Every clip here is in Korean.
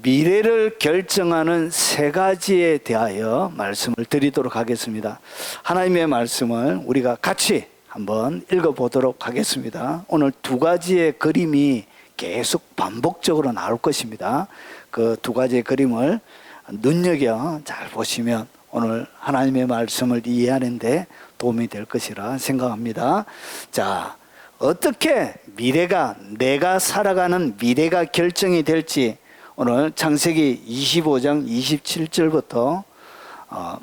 미래를 결정하는 세 가지에 대하여 말씀을 드리도록 하겠습니다. 하나님의 말씀을 우리가 같이 한번 읽어보도록 하겠습니다. 오늘 두 가지의 그림이 계속 반복적으로 나올 것입니다. 그 두 가지의 그림을 눈여겨 잘 보시면 오늘 하나님의 말씀을 이해하는 데 도움이 될 것이라 생각합니다. 자, 어떻게 미래가, 내가 살아가는 미래가 결정이 될지 오늘 창세기 25장 27절부터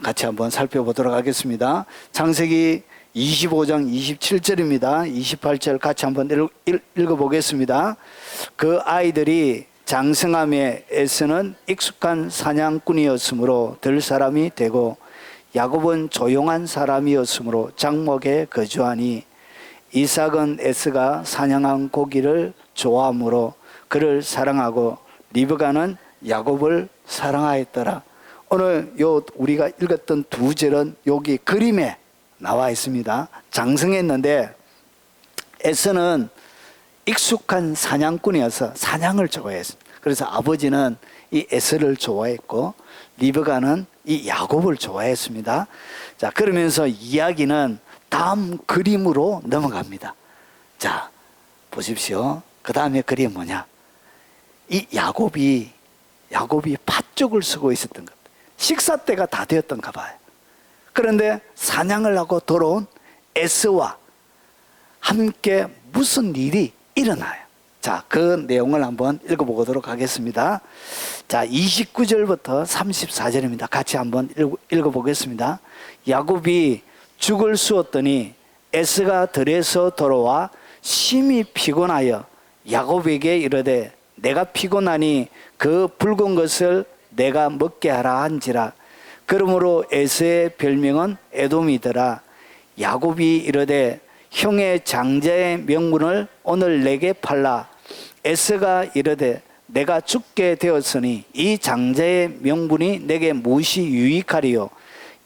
같이 한번 살펴보도록 하겠습니다. 창세기 25장 27절입니다. 28절 같이 한번 읽어보겠습니다. 그 아이들이 장성함에 에서는 익숙한 사냥꾼이었으므로 들 사람이 되고 야곱은 조용한 사람이었으므로 장목에 거주하니 이삭은 에스가 사냥한 고기를 좋아하므로 그를 사랑하고 리브가는 야곱을 사랑하였더라. 오늘 우리가 읽었던 두 절은 여기 그림에 나와 있습니다. 장성했는데 에서는 익숙한 사냥꾼이어서 사냥을 좋아했습니다. 그래서 아버지는 이 에서를 좋아했고 리브가는 이 야곱을 좋아했습니다. 자, 그러면서 이야기는 다음 그림으로 넘어갑니다. 자, 보십시오. 그 다음에 그림이 뭐냐? 이 야곱이 팥죽을 쓰고 있었던 것. 식사 때가 다 되었던가 봐요. 그런데 사냥을 하고 돌아온 에서와 함께 무슨 일이 일어나요. 자, 그 내용을 한번 읽어보도록 하겠습니다. 자, 29절부터 34절입니다. 같이 한번 읽어보겠습니다. 야곱이 죽을 쑤었더니 에서가 들에서 돌아와 심히 피곤하여 야곱에게 이르되 내가 피곤하니 그 붉은 것을 내가 먹게 하라 한지라. 그러므로 에서의 별명은 에돔이더라. 야곱이 이르되 형의 장자의 명분을 오늘 내게 팔라. 에서가 이르되 내가 죽게 되었으니 이 장자의 명분이 내게 무엇이 유익하리요.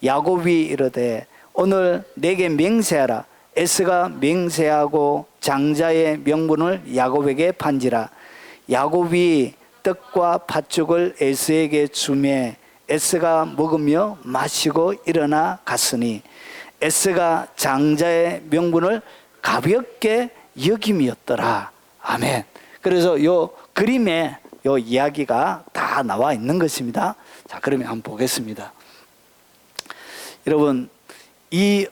야곱이 이르되 오늘 내게 맹세하라. 에서가 맹세하고 장자의 명분을 야곱에게 판지라. 야곱이 떡과 팥죽을 에서에게 주매 에서가 먹으며 마시고 일어나 갔으니 에서가 장자의 명분을 가볍게 여김이었더라. 아멘. 그래서 요 그림에 요 이야기가 다 나와 있는 것입니다. 자, 그러면 한번 보겠습니다. 여러분, 이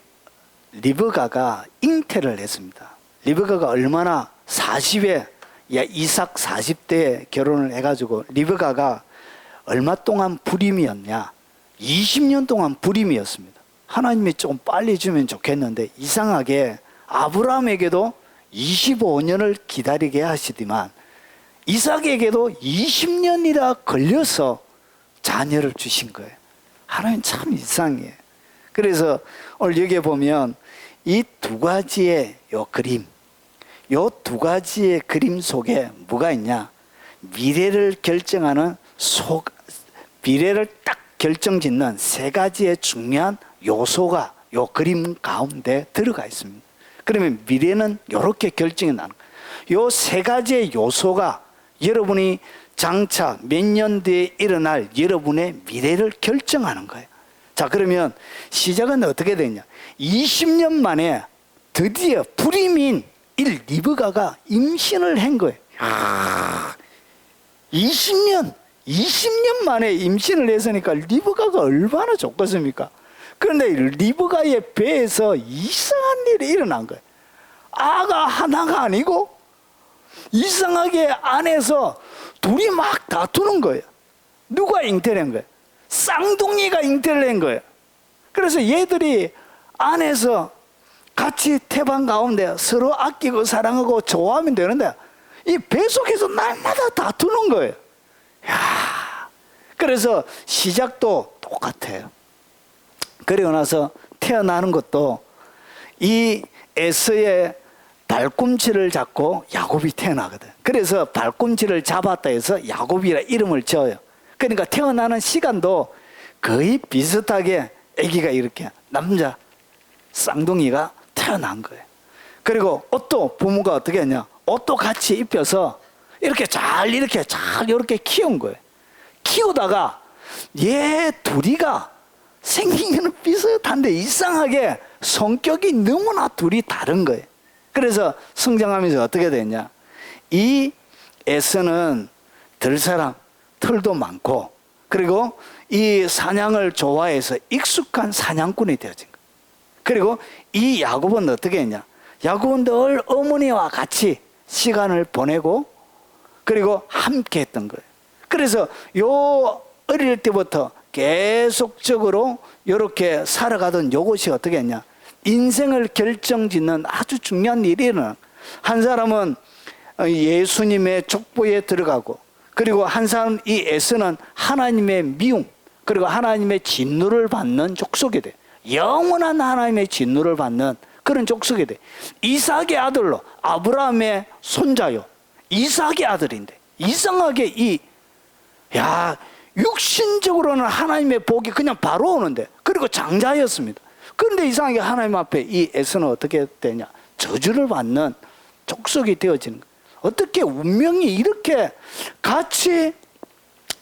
리브가가 잉태를 했습니다. 리브가가 얼마나 40에 이삭 40대에 결혼을 해가지고 리브가가 얼마 동안 불임이었냐? 20년 동안 불임이었습니다. 하나님이 좀 빨리 주면 좋겠는데 이상하게 아브라함에게도 25년을 기다리게 하시지만 이삭에게도 20년이나 걸려서 자녀를 주신 거예요. 하나님 참 이상해요. 그래서 오늘 여기에 보면 이 두 가지의 요 그림, 요 두 가지의 그림 속에 뭐가 있냐? 미래를 결정하는 미래를 딱 결정짓는 세 가지의 중요한 요소가 요 그림 가운데 들어가 있습니다. 그러면 미래는 이렇게 결정이 나는 거예요. 요 세 가지의 요소가 여러분이 장차 몇 년 뒤에 일어날 여러분의 미래를 결정하는 거예요. 자, 그러면 시작은 어떻게 되냐? 20년 만에 드디어 불임인 이 리브가가 임신을 한 거예요. 20년 만에 임신을 했으니까 리브가가 얼마나 좋겠습니까? 그런데 리브가의 배에서 이상한 일이 일어난 거예요. 아가 하나가 아니고 이상하게 안에서 둘이 막 다투는 거예요. 누가 잉태를 한 거예요? 쌍둥이가 잉태를 한 거예요. 그래서 얘들이 안에서 같이 태방 가운데 서로 아끼고 사랑하고 좋아하면 되는데 이 배 속에서 날마다 다투는 거예요. 야, 그래서 시작도 똑같아요. 그리고 나서 태어나는 것도 이 에서의 발꿈치를 잡고 야곱이 태어나거든. 그래서 발꿈치를 잡았다 해서 야곱이라 이름을 지어요. 그러니까 태어나는 시간도 거의 비슷하게 아기가 이렇게 남자 쌍둥이가 태어난 거예요. 그리고 옷도 부모가 어떻게 했냐? 옷도 같이 입혀서 이렇게 잘 이렇게 키운 거예요. 키우다가 얘 둘이가 생기는 비슷한데 이상하게 성격이 너무나 둘이 다른 거예요. 그래서 성장하면서 어떻게 됐냐? 이 에서는 들사람, 털도 많고, 그리고 이 사냥을 좋아해서 익숙한 사냥꾼이 되어진 거예요. 그리고 이 야곱은 어떻게 했냐? 야곱은 늘 어머니와 같이 시간을 보내고, 그리고 함께 했던 거예요. 그래서 요 어릴 때부터 계속적으로 이렇게 살아가던 요것이 어떻게 했냐? 인생을 결정짓는 아주 중요한 일이는, 한 사람은 예수님의 족보에 들어가고, 그리고 한 사람, 이 에서는 하나님의 미움, 그리고 하나님의 진노를 받는 족속이 돼. 영원한 하나님의 진노를 받는 그런 족속이 돼. 이삭의 아들로, 아브라함의 손자요, 이삭의 아들인데, 이상하게 육신적으로는 하나님의 복이 그냥 바로 오는데, 그리고 장자였습니다. 그런데 이상하게 하나님 앞에 이 에서는 어떻게 되냐? 저주를 받는 족속이 되어지는 거예요. 어떻게 운명이 이렇게 같이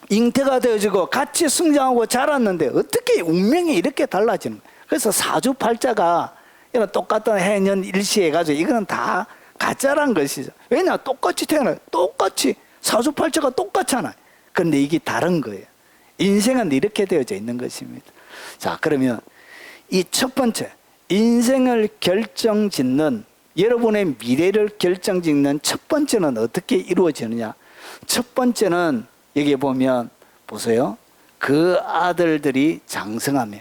잉태가 되어지고 같이 성장하고 자랐는데 어떻게 운명이 이렇게 달라지는 거예요? 그래서 사주팔자가 이런 똑같은 해년 일시해가지고 이거는 다 가짜란 것이죠. 왜냐? 똑같이 태어나요. 똑같이 사주팔자가 똑같잖아요. 그런데 이게 다른 거예요. 인생은 이렇게 되어져 있는 것입니다. 자, 그러면 이 첫 번째, 인생을 결정짓는, 여러분의 미래를 결정짓는 첫 번째는 어떻게 이루어지느냐? 첫 번째는 여기 보면 보세요. 그 아들들이 장성하며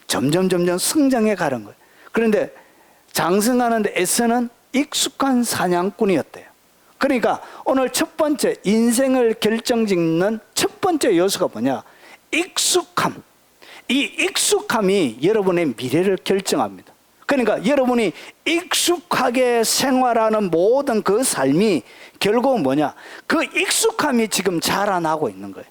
점점 성장해 가는 거예요. 그런데 장성하는데 에서는 익숙한 사냥꾼이었대요. 그러니까 오늘 첫 번째 인생을 결정짓는 첫 번째 요소가 뭐냐? 익숙함. 이 익숙함이 여러분의 미래를 결정합니다. 그러니까 여러분이 익숙하게 생활하는 모든 그 삶이 결국은 뭐냐? 그 익숙함이 지금 자라나고 있는 거예요.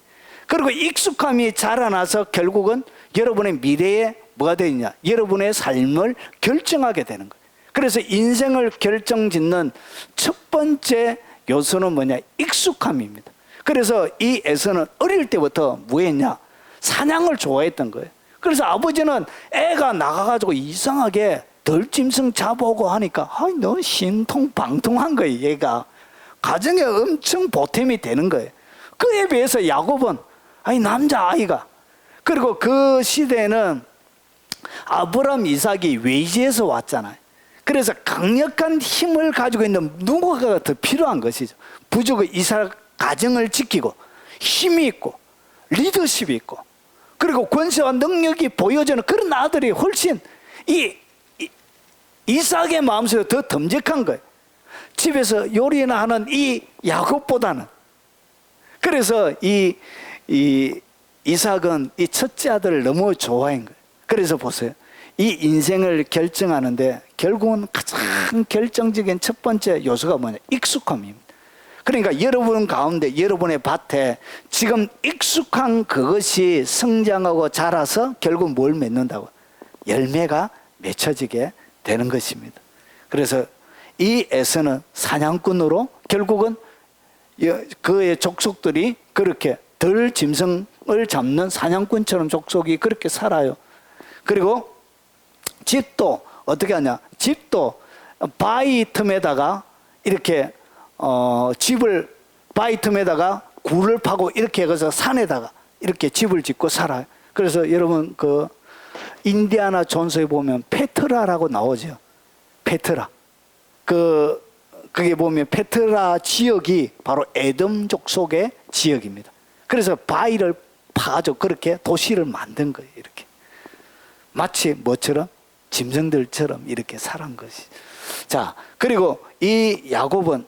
그리고 익숙함이 자라나서 결국은 여러분의 미래에 뭐가 되느냐? 여러분의 삶을 결정하게 되는 거예요. 그래서 인생을 결정짓는 첫 번째 요소는 뭐냐? 익숙함입니다. 그래서 이 에서는 어릴 때부터 뭐 했냐? 사냥을 좋아했던 거예요. 그래서 아버지는 애가 나가가지고 이상하게 덜짐승 잡아오고 하니까 너무 신통방통한 거예요. 얘가 가정에 엄청 보탬이 되는 거예요. 그에 비해서 야곱은 남자아이가, 그리고 그 시대에는 아브라함, 이삭이 외지에서 왔잖아요. 그래서 강력한 힘을 가지고 있는 누군가가 더 필요한 것이죠. 부족의 이삭 가정을 지키고 힘이 있고 리더십이 있고, 그리고 권세와 능력이 보여지는 그런 아들이 훨씬 이삭의 마음속에 더 듬직한 거예요. 집에서 요리나 하는 이 야곱보다는. 그래서 이 이삭은 이 첫째 아들을 너무 좋아한 거예요. 그래서 보세요. 이 인생을 결정하는데 결국은 가장 결정적인 첫 번째 요소가 뭐냐? 익숙함입니다. 그러니까 여러분 가운데, 여러분의 밭에 지금 익숙한 그것이 성장하고 자라서 결국 뭘 맺는다고? 열매가 맺혀지게 되는 것입니다. 그래서 이 에서는 사냥꾼으로 결국은 그의 족속들이 그렇게 덜 짐승을 잡는 사냥꾼처럼 족속이 그렇게 살아요. 그리고 집도 어떻게 하냐? 집도 바위 틈에다가 이렇게 집을 바위 틈에다가 굴을 파고 이렇게 해서 산에다가 이렇게 집을 짓고 살아요. 그래서 여러분 그 인디아나 존스에 보면 페트라라고 나오죠. 페트라. 그게 보면 페트라 지역이 바로 에돔 족속의 지역입니다. 그래서 바위를 파가지고 그렇게 도시를 만든 거예요. 이렇게 마치 뭐처럼? 짐승들처럼 이렇게 살은 것이. 자, 그리고 이 야곱은,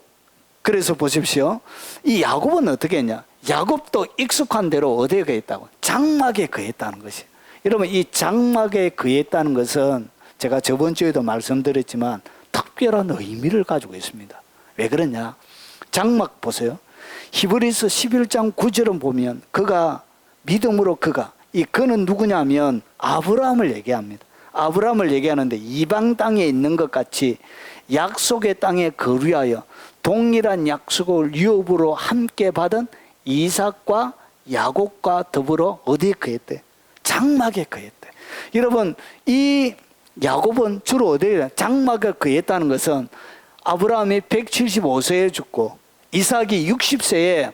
그래서 보십시오. 이 야곱은 어떻게 했냐? 야곱도 익숙한 대로 어디에 거했다고? 장막에 거했다는 것이. 여러분, 이 장막에 거했다는 것은 제가 저번 주에도 말씀드렸지만 특별한 의미를 가지고 있습니다. 왜 그러냐? 장막 보세요. 히브리서 11장 9절을 보면 그가 믿음으로 그는 누구냐면 아브라함을 얘기합니다. 아브라함을 얘기하는데 이방 땅에 있는 것 같이 약속의 땅에 거류하여 동일한 약속을 유업으로 함께 받은 이삭과 야곱과 더불어 어디에 거했대? 장막에 거했대. 여러분, 이 야곱은 주로 어디에 장막에 거했다는 것은 아브라함이 175세에 죽고 이삭이 60세에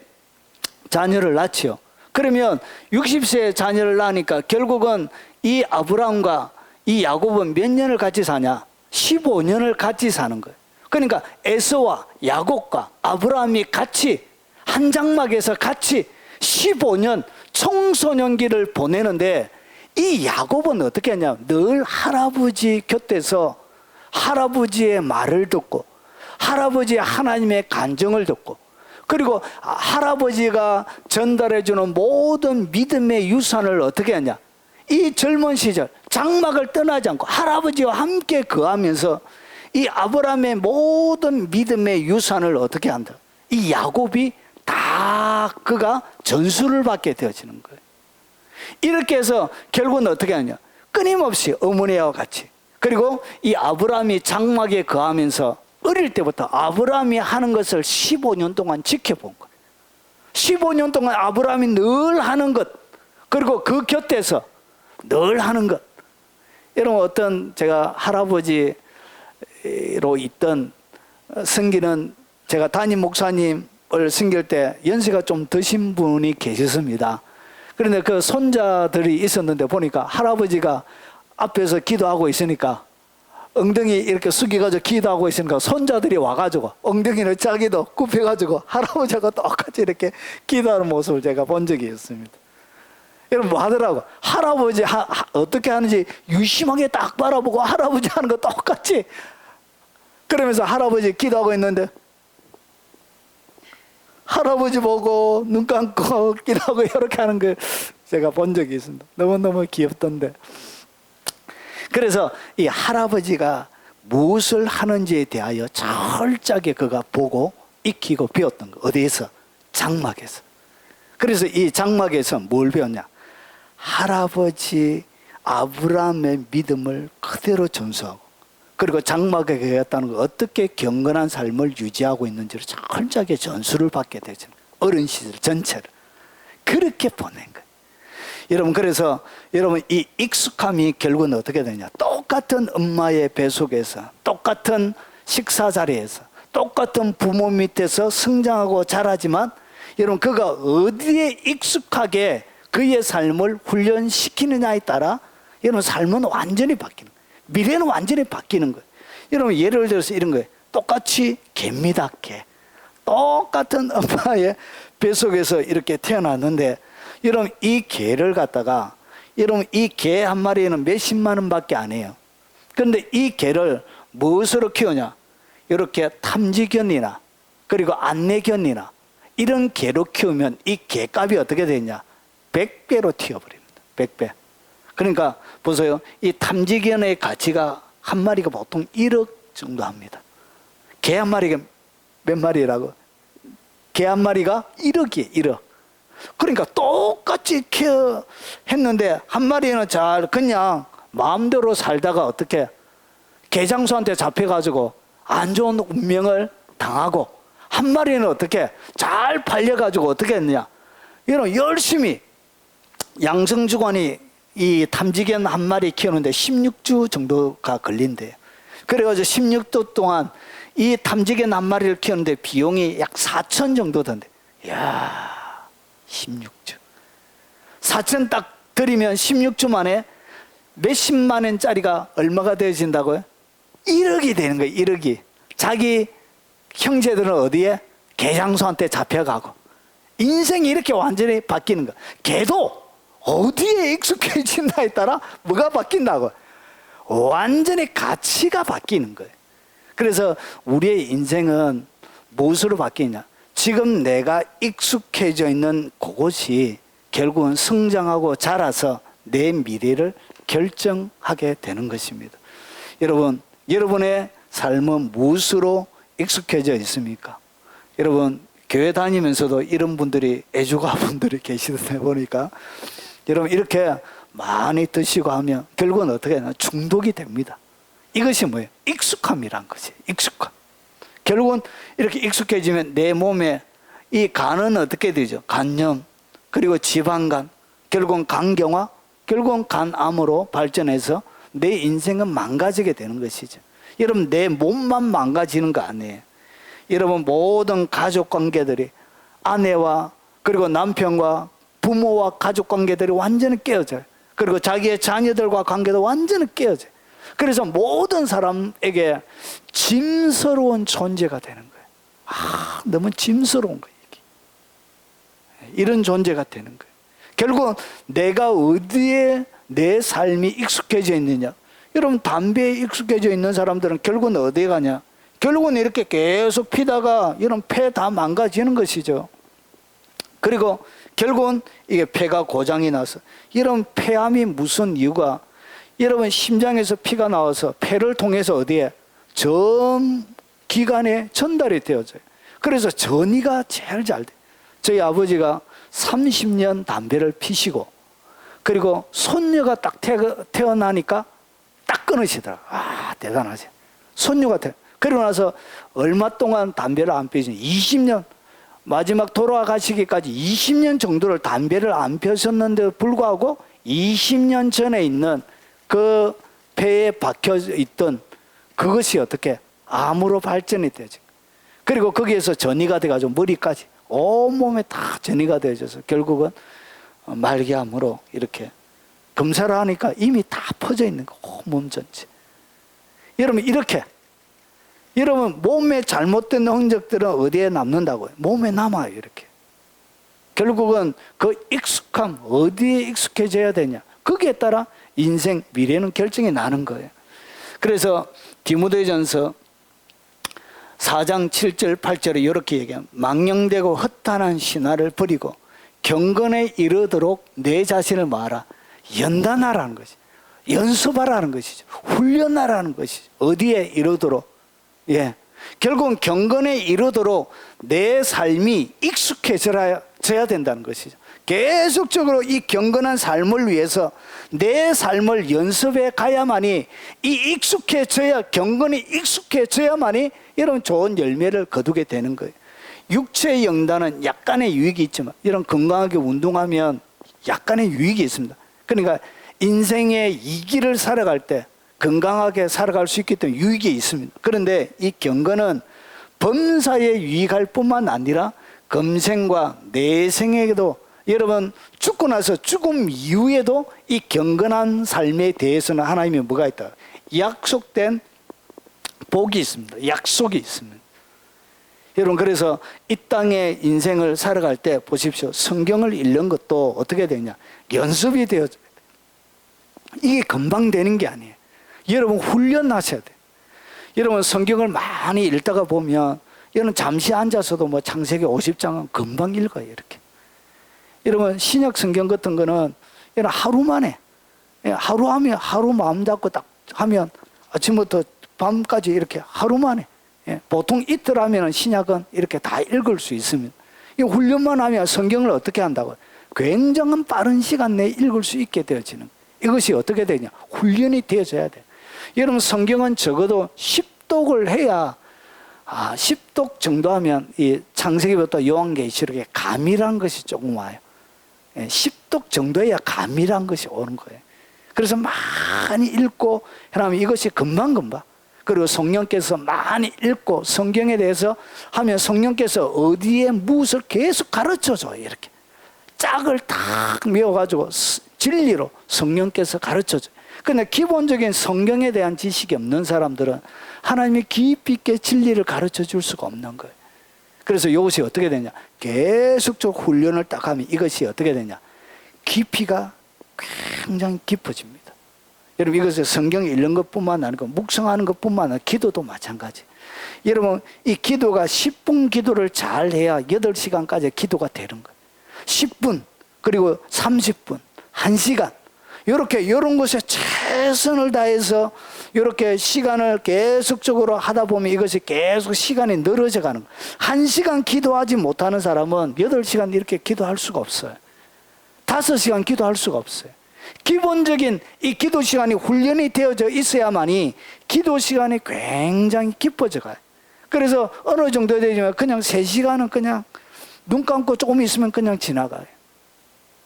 자녀를 낳지요. 그러면 60세에 자녀를 낳으니까 결국은 이 아브라함과 이 야곱은 몇 년을 같이 사냐? 15년을 같이 사는 거예요. 그러니까 에서와 야곱과 아브라함이 같이 한 장막에서 같이 15년 청소년기를 보내는데, 이 야곱은 어떻게 하냐? 늘 할아버지 곁에서 할아버지의 말을 듣고 할아버지의 하나님의 간정을 듣고, 그리고 할아버지가 전달해주는 모든 믿음의 유산을 어떻게 하냐? 이 젊은 시절 장막을 떠나지 않고 할아버지와 함께 거하면서 이 아브라함의 모든 믿음의 유산을 어떻게 한다? 이 야곱이 다 그가 전수를 받게 되어지는 거예요. 이렇게 해서 결국은 어떻게 하냐? 끊임없이 어머니와 같이, 그리고 이 아브라함이 장막에 거하면서 어릴 때부터 아브라함이 하는 것을 15년 동안 지켜본 거예요. 15년 동안 아브라함이 늘 하는 것, 그리고 그 곁에서 늘 하는 것. 여러분, 어떤 제가 할아버지로 있던 섬기는, 제가 담임 목사님을 섬길 때 연세가 좀 드신 분이 계셨습니다. 그런데 그 손자들이 있었는데 보니까 할아버지가 앞에서 기도하고 있으니까 엉덩이 이렇게 숙여가지고 기도하고 있으니까 손자들이 와가지고 엉덩이를 자기도 굽혀가지고 할아버지하고 똑같이 이렇게 기도하는 모습을 제가 본 적이 있습니다. 여러분, 뭐 하더라고? 할아버지 어떻게 하는지 유심하게 딱 바라보고 할아버지 하는 거 똑같이, 그러면서 할아버지 기도하고 있는데 할아버지 보고 눈 감고 기도하고 이렇게 하는 걸 제가 본 적이 있습니다. 너무너무 귀엽던데. 그래서 이 할아버지가 무엇을 하는지에 대하여 철저하게 그가 보고 익히고 배웠던 거. 어디에서? 장막에서. 그래서 이 장막에서 뭘 배웠냐? 할아버지 아브라함의 믿음을 그대로 전수하고, 그리고 장막에 거했다는 거, 어떻게 경건한 삶을 유지하고 있는지를 철저하게 전수를 받게 되죠. 어린 시절 전체를 그렇게 보낸 거예요. 여러분, 그래서 여러분, 이 익숙함이 결국은 어떻게 되냐? 똑같은 엄마의 배 속에서, 똑같은 식사 자리에서, 똑같은 부모 밑에서 성장하고 자라지만, 여러분, 그가 어디에 익숙하게 그의 삶을 훈련시키느냐에 따라 여러분 삶은 완전히 바뀌는 거예요. 미래는 완전히 바뀌는 거예요. 여러분, 예를 들어서 이런 거예요. 똑같이 개입니다. 개. 똑같은 엄마의 뱃속에서 이렇게 태어났는데, 여러분, 이 개를 갖다가, 여러분, 이 개 한 마리에는 몇십만 원밖에 안 해요. 그런데 이 개를 무엇으로 키우냐? 이렇게 탐지견이나 그리고 안내견이나 이런 개로 키우면 이 개값이 어떻게 되냐? 100배로 튀어버립니다. 100배. 그러니까 보세요. 이 탐지견의 가치가 한 마리가 보통 1억 정도 합니다. 개 한 마리가 몇 마리라고? 개 한 마리가 1억이에요. 1억. 그러니까 똑같이 했는데 한 마리는 잘 그냥 마음대로 살다가 어떻게 개장수한테 잡혀가지고 안 좋은 운명을 당하고, 한 마리는 어떻게 잘 팔려가지고 어떻게 했느냐? 이런 열심히 양성주관이 이 탐지견 한 마리 키우는데 16주 정도가 걸린대요. 그래가지고 16주 동안 이 탐지견 한 마리를 키우는데 비용이 약 4천 정도 든대. 이야, 16주. 4천 딱 들이면 16주 만에 몇십만 원짜리가 얼마가 되어진다고요? 1억이 되는 거예요. 1억이. 자기 형제들은 어디에? 개장수한테 잡혀가고. 인생이 이렇게 완전히 바뀌는 거예요. 개도 어디에 익숙해진다에 따라 뭐가 바뀐다고? 완전히 가치가 바뀌는 거예요. 그래서 우리의 인생은 무엇으로 바뀌냐? 지금 내가 익숙해져 있는 그곳이 결국은 성장하고 자라서 내 미래를 결정하게 되는 것입니다. 여러분, 여러분의 삶은 무엇으로 익숙해져 있습니까? 여러분, 교회 다니면서도 이런 분들이, 애주가분들이 계시던데 보니까, 여러분, 이렇게 많이 드시고 하면 결국은 어떻게 하냐? 중독이 됩니다. 이것이 뭐예요? 익숙함이란 것이에요. 익숙함. 결국은 이렇게 익숙해지면 내 몸에 이 간은 어떻게 되죠? 간염, 그리고 지방간, 결국은 간경화, 결국은 간암으로 발전해서 내 인생은 망가지게 되는 것이죠. 여러분, 내 몸만 망가지는 거 아니에요. 여러분, 모든 가족 관계들이 아내와 그리고 남편과 부모와 가족 관계들이 완전히 깨어져요. 그리고 자기의 자녀들과 관계도 완전히 깨어져요. 그래서 모든 사람에게 짐스러운 존재가 되는 거예요. 너무 짐스러운 거예요, 이게. 이런 존재가 되는 거예요. 결국은 내가 어디에 내 삶이 익숙해져 있느냐. 여러분, 담배에 익숙해져 있는 사람들은 결국은 어디에 가냐? 결국은 이렇게 계속 피다가 이런 폐 다 망가지는 것이죠. 그리고 결국은 이게 폐가 고장이 나서, 이런 폐암이 무슨 이유가, 여러분, 심장에서 피가 나와서 폐를 통해서 어디에? 전 기관에 전달이 되어져요. 그래서 전이가 제일 잘 돼요. 저희 아버지가 30년 담배를 피시고, 그리고 손녀가 딱 태어나니까 딱 끊으시더라고요. 대단하지. 손녀가 그러고 나서 얼마 동안 담배를 안 피시니 20년, 마지막 돌아가시기까지 20년 정도를 담배를 안 펴셨는데도 불구하고 20년 전에 있는 그 폐에 박혀 있던 그것이 어떻게 암으로 발전이 되죠. 그리고 거기에서 전이가 돼가지고 머리까지 온몸에 다 전이가 되어져서 결국은 말기암으로 이렇게 검사를 하니까 이미 다 퍼져 있는 거, 온몸 전체. 여러분, 이렇게 여러분, 몸에 잘못된 흔적들은 어디에 남는다고요? 몸에 남아요, 이렇게. 결국은 그 익숙함, 어디에 익숙해져야 되냐, 거기에 따라 인생 미래는 결정이 나는 거예요. 그래서 디모데전서 4장 7절 8절에 이렇게 얘기합니다. 망령되고 허탄한 신화를 버리고 경건에 이르도록 내 자신을 뭐하라? 연단하라는 것이, 연습하라는 것이죠. 훈련하라는 것이죠. 어디에 이르도록? 결국은 경건에 이르도록 내 삶이 익숙해져야 된다는 것이죠. 계속적으로 이 경건한 삶을 위해서 내 삶을 연습해 가야만이, 이 익숙해져야, 경건이 익숙해져야만이 여러분 좋은 열매를 거두게 되는 거예요. 육체의 영단은 약간의 유익이 있지만, 이런 건강하게 운동하면 약간의 유익이 있습니다. 그러니까 인생의 이 길을 살아갈 때 건강하게 살아갈 수 있기 때문에 유익이 있습니다. 그런데 이 경건은 범사에 유익할 뿐만 아니라 금생과 내생에게도, 여러분 죽고 나서 죽음 이후에도 이 경건한 삶에 대해서는 하나님이 뭐가 있다? 약속된 복이 있습니다. 약속이 있습니다. 여러분, 그래서 이 땅의 인생을 살아갈 때 보십시오. 성경을 읽는 것도 어떻게 되냐? 연습이 되어져야 돼요. 이게 금방 되는 게 아니에요. 여러분, 훈련하셔야 돼요. 여러분, 성경을 많이 읽다가 보면 여러분 잠시 앉아서도 뭐 창세기 50장은 금방 읽어요, 이렇게. 여러분, 신약 성경 같은 거는 여러분 하루 만에, 하루 마음 잡고 딱 하면 아침부터 밤까지 이렇게 하루 만에, 보통 이틀 하면 신약은 이렇게 다 읽을 수 있습니다. 이 훈련만 하면 성경을 어떻게 한다고요? 굉장한 빠른 시간 내에 읽을 수 있게 되어지는, 이것이 어떻게 되냐? 훈련이 되어져야 돼요. 여러분, 성경은 적어도 10독을 해야, 10독 정도 하면 이 창세기부터 요한계시록에 감이란 것이 조금 와요. 10독 정도 해야 감이란 것이 오는 거예요. 그래서 많이 읽고 하면 이것이 금방금방, 그리고 성령께서 많이 읽고 성경에 대해서 하면 성령께서 어디에 무엇을 계속 가르쳐줘요. 이렇게 짝을 탁 메워가지고 진리로 성령께서 가르쳐줘요. 근데 기본적인 성경에 대한 지식이 없는 사람들은 하나님이 깊이 있게 진리를 가르쳐 줄 수가 없는 거예요. 그래서 이것이 어떻게 되냐? 계속적으로 훈련을 딱 하면 이것이 어떻게 되냐? 깊이가 굉장히 깊어집니다. 여러분, 이것을 성경 읽는 것뿐만 아니고 묵상하는 것뿐만 아니라 기도도 마찬가지. 여러분, 이 기도가 10분 기도를 잘 해야 8시간까지 기도가 되는 거예요. 10분, 그리고 30분, 1시간. 이런 것에 최선을 다해서 이렇게 시간을 계속적으로 하다 보면 이것이 계속 시간이 늘어져 가는 거예요. 1시간 기도하지 못하는 사람은 8시간 이렇게 기도할 수가 없어요. 5시간 기도할 수가 없어요. 기본적인 이 기도 시간이 훈련이 되어져 있어야만이 기도 시간이 굉장히 깊어져 가요. 그래서 어느 정도 되지만 그냥 3시간은 그냥 눈 감고 조금 있으면 그냥 지나가요.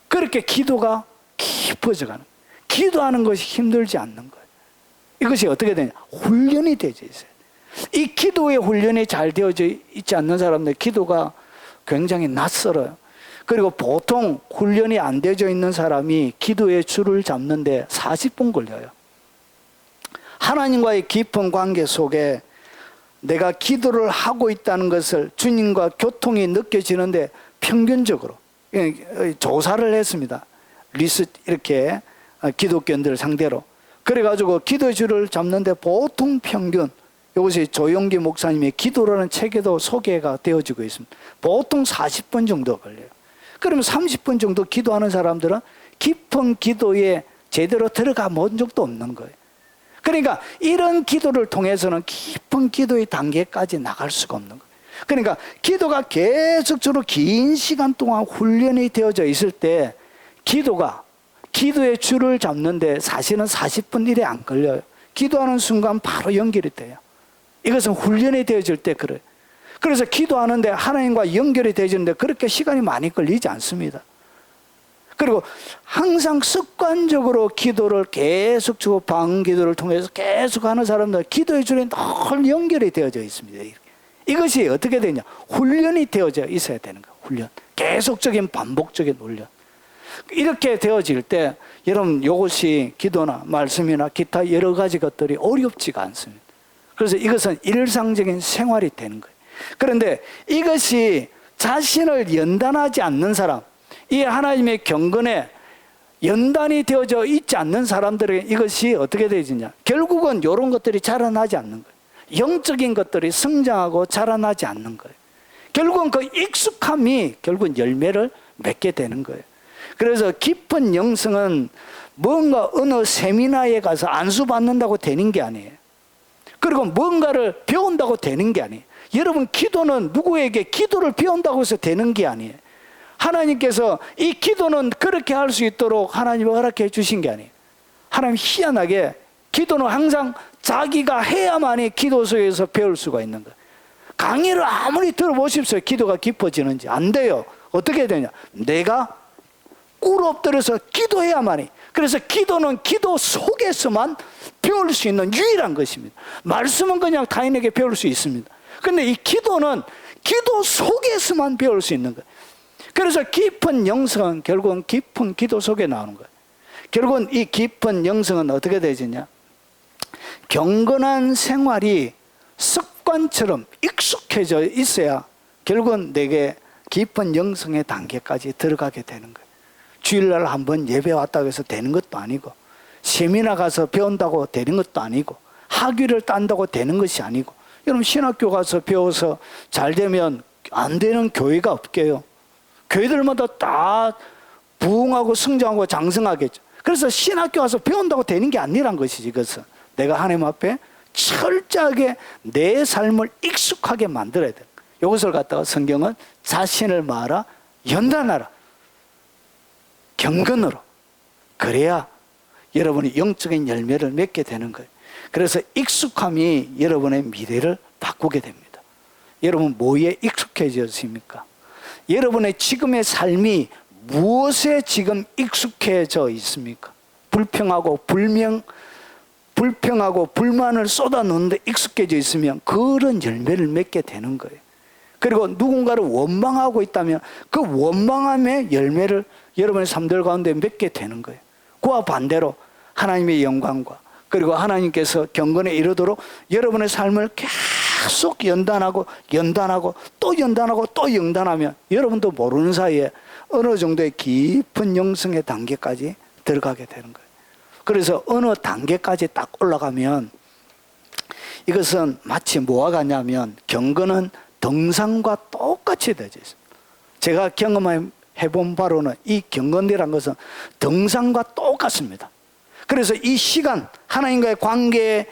그렇게 기도가 깊어져 가는 거예요. 기도하는 것이 힘들지 않는 거예요. 이것이 어떻게 되냐? 훈련이 되어져 있어요. 이 기도의 훈련이 잘 되어져 있지 않는 사람들 기도가 굉장히 낯설어요. 그리고 보통 훈련이 안 되어져 있는 사람이 기도의 줄을 잡는데 40분 걸려요. 하나님과의 깊은 관계 속에 내가 기도를 하고 있다는 것을 주님과 교통이 느껴지는데 평균적으로 조사를 했습니다. 이렇게 기독교인들 상대로. 그래가지고 기도의 줄을 잡는데 보통 평균, 이것이 조용기 목사님의 기도라는 책에도 소개가 되어지고 있습니다. 보통 40분 정도 걸려요. 그러면 30분 정도 기도하는 사람들은 깊은 기도에 제대로 들어가 본 적도 없는 거예요. 그러니까 이런 기도를 통해서는 깊은 기도의 단계까지 나갈 수가 없는 거예요. 그러니까 기도가 계속적으로 긴 시간 동안 훈련이 되어져 있을 때 기도의 줄을 잡는데 사실은 40분 일에 안 걸려요. 기도하는 순간 바로 연결이 돼요. 이것은 훈련이 되어질 때 그래요. 그래서 기도하는데 하나님과 연결이 되어지는데 그렇게 시간이 많이 걸리지 않습니다. 그리고 항상 습관적으로 기도를 계속 주고 방기도를 통해서 계속 하는 사람들 기도의 줄이 늘 연결이 되어져 있습니다. 이것이 어떻게 되냐? 훈련이 되어져 있어야 되는 거예요. 훈련. 계속적인 반복적인 훈련. 이렇게 되어질 때 여러분 이것이 기도나 말씀이나 기타 여러 가지 것들이 어렵지가 않습니다. 그래서 이것은 일상적인 생활이 되는 거예요. 그런데 이것이 자신을 연단하지 않는 사람, 이 하나님의 경건에 연단이 되어져 있지 않는 사람들에게 이것이 어떻게 되어지냐? 결국은 이런 것들이 자라나지 않는 거예요. 영적인 것들이 성장하고 자라나지 않는 거예요. 결국은 그 익숙함이 결국은 열매를 맺게 되는 거예요. 그래서 깊은 영성은 뭔가 어느 세미나에 가서 안수 받는다고 되는 게 아니에요. 그리고 뭔가를 배운다고 되는 게 아니에요. 여러분 기도는 누구에게 기도를 배운다고 해서 되는 게 아니에요. 하나님께서 이 기도는 그렇게 할 수 있도록 하나님이 허락해 주신 게 아니에요. 하나님 희한하게 기도는 항상 자기가 해야만이 기도 속에서 배울 수가 있는 거예요. 강의를 아무리 들어보십시오. 기도가 깊어지는지 안 돼요. 어떻게 되냐? 내가 꿇어 엎드려서 기도해야만이. 그래서 기도는 기도 속에서만 배울 수 있는 유일한 것입니다. 말씀은 그냥 타인에게 배울 수 있습니다. 근데 이 기도는 기도 속에서만 배울 수 있는 거예요. 그래서 깊은 영성은 결국은 깊은 기도 속에 나오는 거예요. 결국은 이 깊은 영성은 어떻게 되지냐? 경건한 생활이 습관처럼 익숙해져 있어야 결국은 내게 깊은 영성의 단계까지 들어가게 되는 거예요. 주일날 한번 예배 왔다고 해서 되는 것도 아니고, 세미나 가서 배운다고 되는 것도 아니고, 학위를 딴다고 되는 것이 아니고, 여러분 신학교 가서 배워서 잘 되면 안 되는 교회가 없게요. 교회들마다 다 부흥하고 성장하고 장성하겠죠. 그래서 신학교 가서 배운다고 되는 게 아니란 것이지. 이것은 내가 하나님 앞에 철저하게 내 삶을 익숙하게 만들어야 돼. 이것을 갖다가 성경은 자신을 말아 연단하라, 경건으로. 그래야 여러분이 영적인 열매를 맺게 되는 거예요. 그래서 익숙함이 여러분의 미래를 바꾸게 됩니다. 여러분 뭐에 익숙해졌습니까? 여러분의 지금의 삶이 무엇에 지금 익숙해져 있습니까? 불평하고 불만을 쏟아놓는데 익숙해져 있으면 그런 열매를 맺게 되는 거예요. 그리고 누군가를 원망하고 있다면 그 원망함의 열매를 여러분의 삶들 가운데 맺게 되는 거예요. 그와 반대로 하나님의 영광과 그리고 하나님께서 경건에 이르도록 여러분의 삶을 계속 연단하고 또 연단하고 또 연단하면 여러분도 모르는 사이에 어느 정도의 깊은 영성의 단계까지 들어가게 되는 거예요. 그래서 어느 단계까지 딱 올라가면 이것은 마치 뭐와 같냐면 경건은 등산과 똑같이 되어져 있습니다. 제가 경험해본 바로는 이 경건이라는 것은 등산과 똑같습니다. 그래서 이 시간, 하나님과의 관계에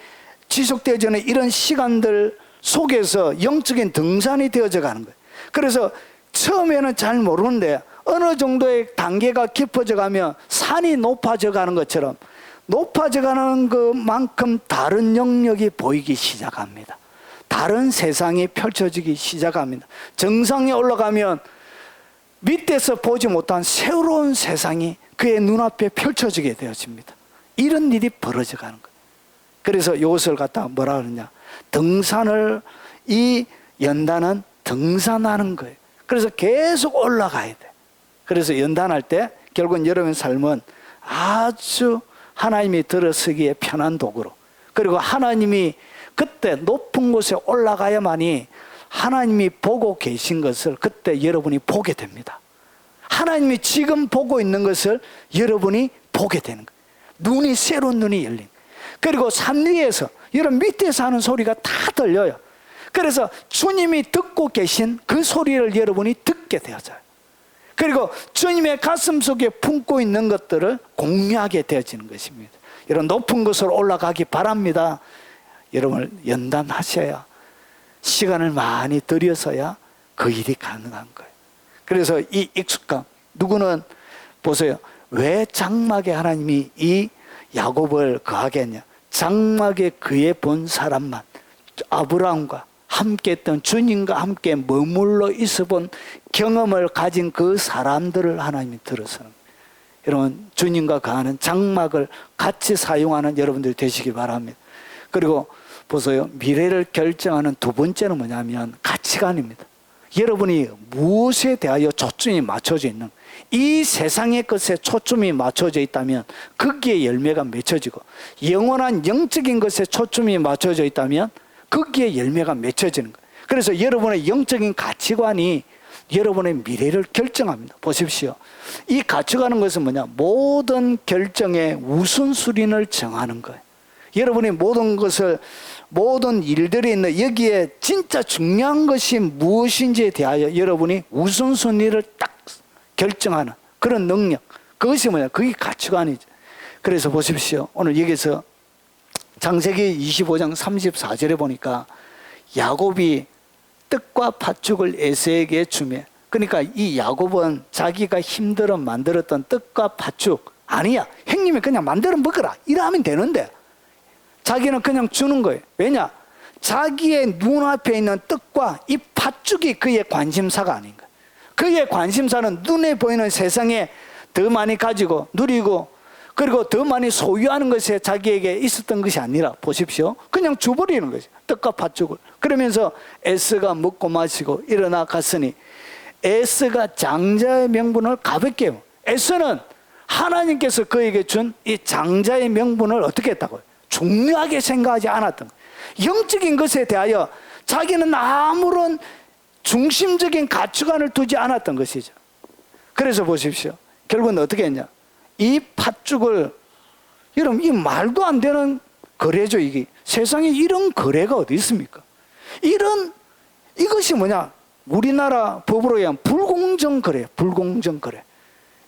지속되어지는 이런 시간들 속에서 영적인 등산이 되어져 가는 거예요. 그래서 처음에는 잘 모르는데 어느 정도의 단계가 깊어져 가면 산이 높아져 가는 것처럼 높아져 가는 것만큼 다른 영역이 보이기 시작합니다. 다른 세상이 펼쳐지기 시작합니다. 정상에 올라가면 밑에서 보지 못한 새로운 세상이 그의 눈앞에 펼쳐지게 되어집니다. 이런 일이 벌어져 가는 거예요. 그래서 이것을 갖다가 뭐라 그러냐, 등산을, 이 연단은 등산하는 거예요. 그래서 계속 올라가야 돼. 그래서 연단할 때 결국은 여러분의 삶은 아주 하나님이 들어서기에 편한 도구로, 그리고 하나님이 그때 높은 곳에 올라가야만이 하나님이 보고 계신 것을 그때 여러분이 보게 됩니다. 하나님이 지금 보고 있는 것을 여러분이 보게 되는 거예요. 눈이, 새로운 눈이 열린. 그리고 산 위에서, 여러분 밑에서 하는 소리가 다 들려요. 그래서 주님이 듣고 계신 그 소리를 여러분이 듣게 되어져요. 그리고 주님의 가슴 속에 품고 있는 것들을 공유하게 되어지는 것입니다. 이런 높은 곳으로 올라가기 바랍니다. 여러분 연단하셔야, 시간을 많이 들여서야 그 일이 가능한 거예요. 그래서 이 익숙함, 누구는 보세요. 왜 장막에 하나님이 이 야곱을 거하겠냐? 장막에 그의 본 사람만, 아브라함과 함께 했던, 주님과 함께 머물러 있어 본 경험을 가진 그 사람들을 하나님이 들어서는, 여러분 주님과 거하는 장막을 같이 사용하는 여러분들이 되시기 바랍니다. 그리고 보세요. 미래를 결정하는 두 번째는 뭐냐면 가치관입니다. 여러분이 무엇에 대하여 초점이 맞춰져 있는, 이 세상의 것에 초점이 맞춰져 있다면 거기에 열매가 맺혀지고, 영원한 영적인 것에 초점이 맞춰져 있다면 거기에 열매가 맺혀지는 거예요. 그래서 여러분의 영적인 가치관이 여러분의 미래를 결정합니다. 보십시오. 이 가치관은 것은 뭐냐? 모든 결정의 우선순위를 정하는 거예요. 여러분이 모든 것을, 모든 일들이 있는 여기에 진짜 중요한 것이 무엇인지에 대하여 여러분이 우선순위를 딱 결정하는 그런 능력, 그것이 뭐냐? 그게 가치관이죠. 그래서 보십시오. 오늘 여기서 창세기 25장 34절에 보니까 야곱이 떡과 팥죽을 에서에게 주며, 그러니까 이 야곱은 자기가 힘들어 만들었던 떡과 팥죽, 아니야, 형님이 그냥 만들어 먹어라 이러면 되는데 자기는 그냥 주는 거예요. 왜냐? 자기의 눈앞에 있는 떡과 이 팥죽이 그의 관심사가 아닌 거예요. 그의 관심사는 눈에 보이는 세상에 더 많이 가지고 누리고, 그리고 더 많이 소유하는 것에 자기에게 있었던 것이 아니라, 보십시오, 그냥 줘버리는 거죠. 떡과 팥죽을. 그러면서 에서가 먹고 마시고 일어나 갔으니, 에서가 장자의 명분을 가볍게 해요. 에서는 하나님께서 그에게 준 이 장자의 명분을 어떻게 했다고요? 중요하게 생각하지 않았던 거예요. 영적인 것에 대하여 자기는 아무런 중심적인 가치관을 두지 않았던 것이죠. 그래서 보십시오. 결국은 어떻게 했냐? 이 팥죽을, 여러분 이 말도 안 되는 거래죠. 이게 세상에 이런 거래가 어디 있습니까? 이것이 뭐냐? 우리나라 법으로 의한 불공정 거래, 불공정 거래.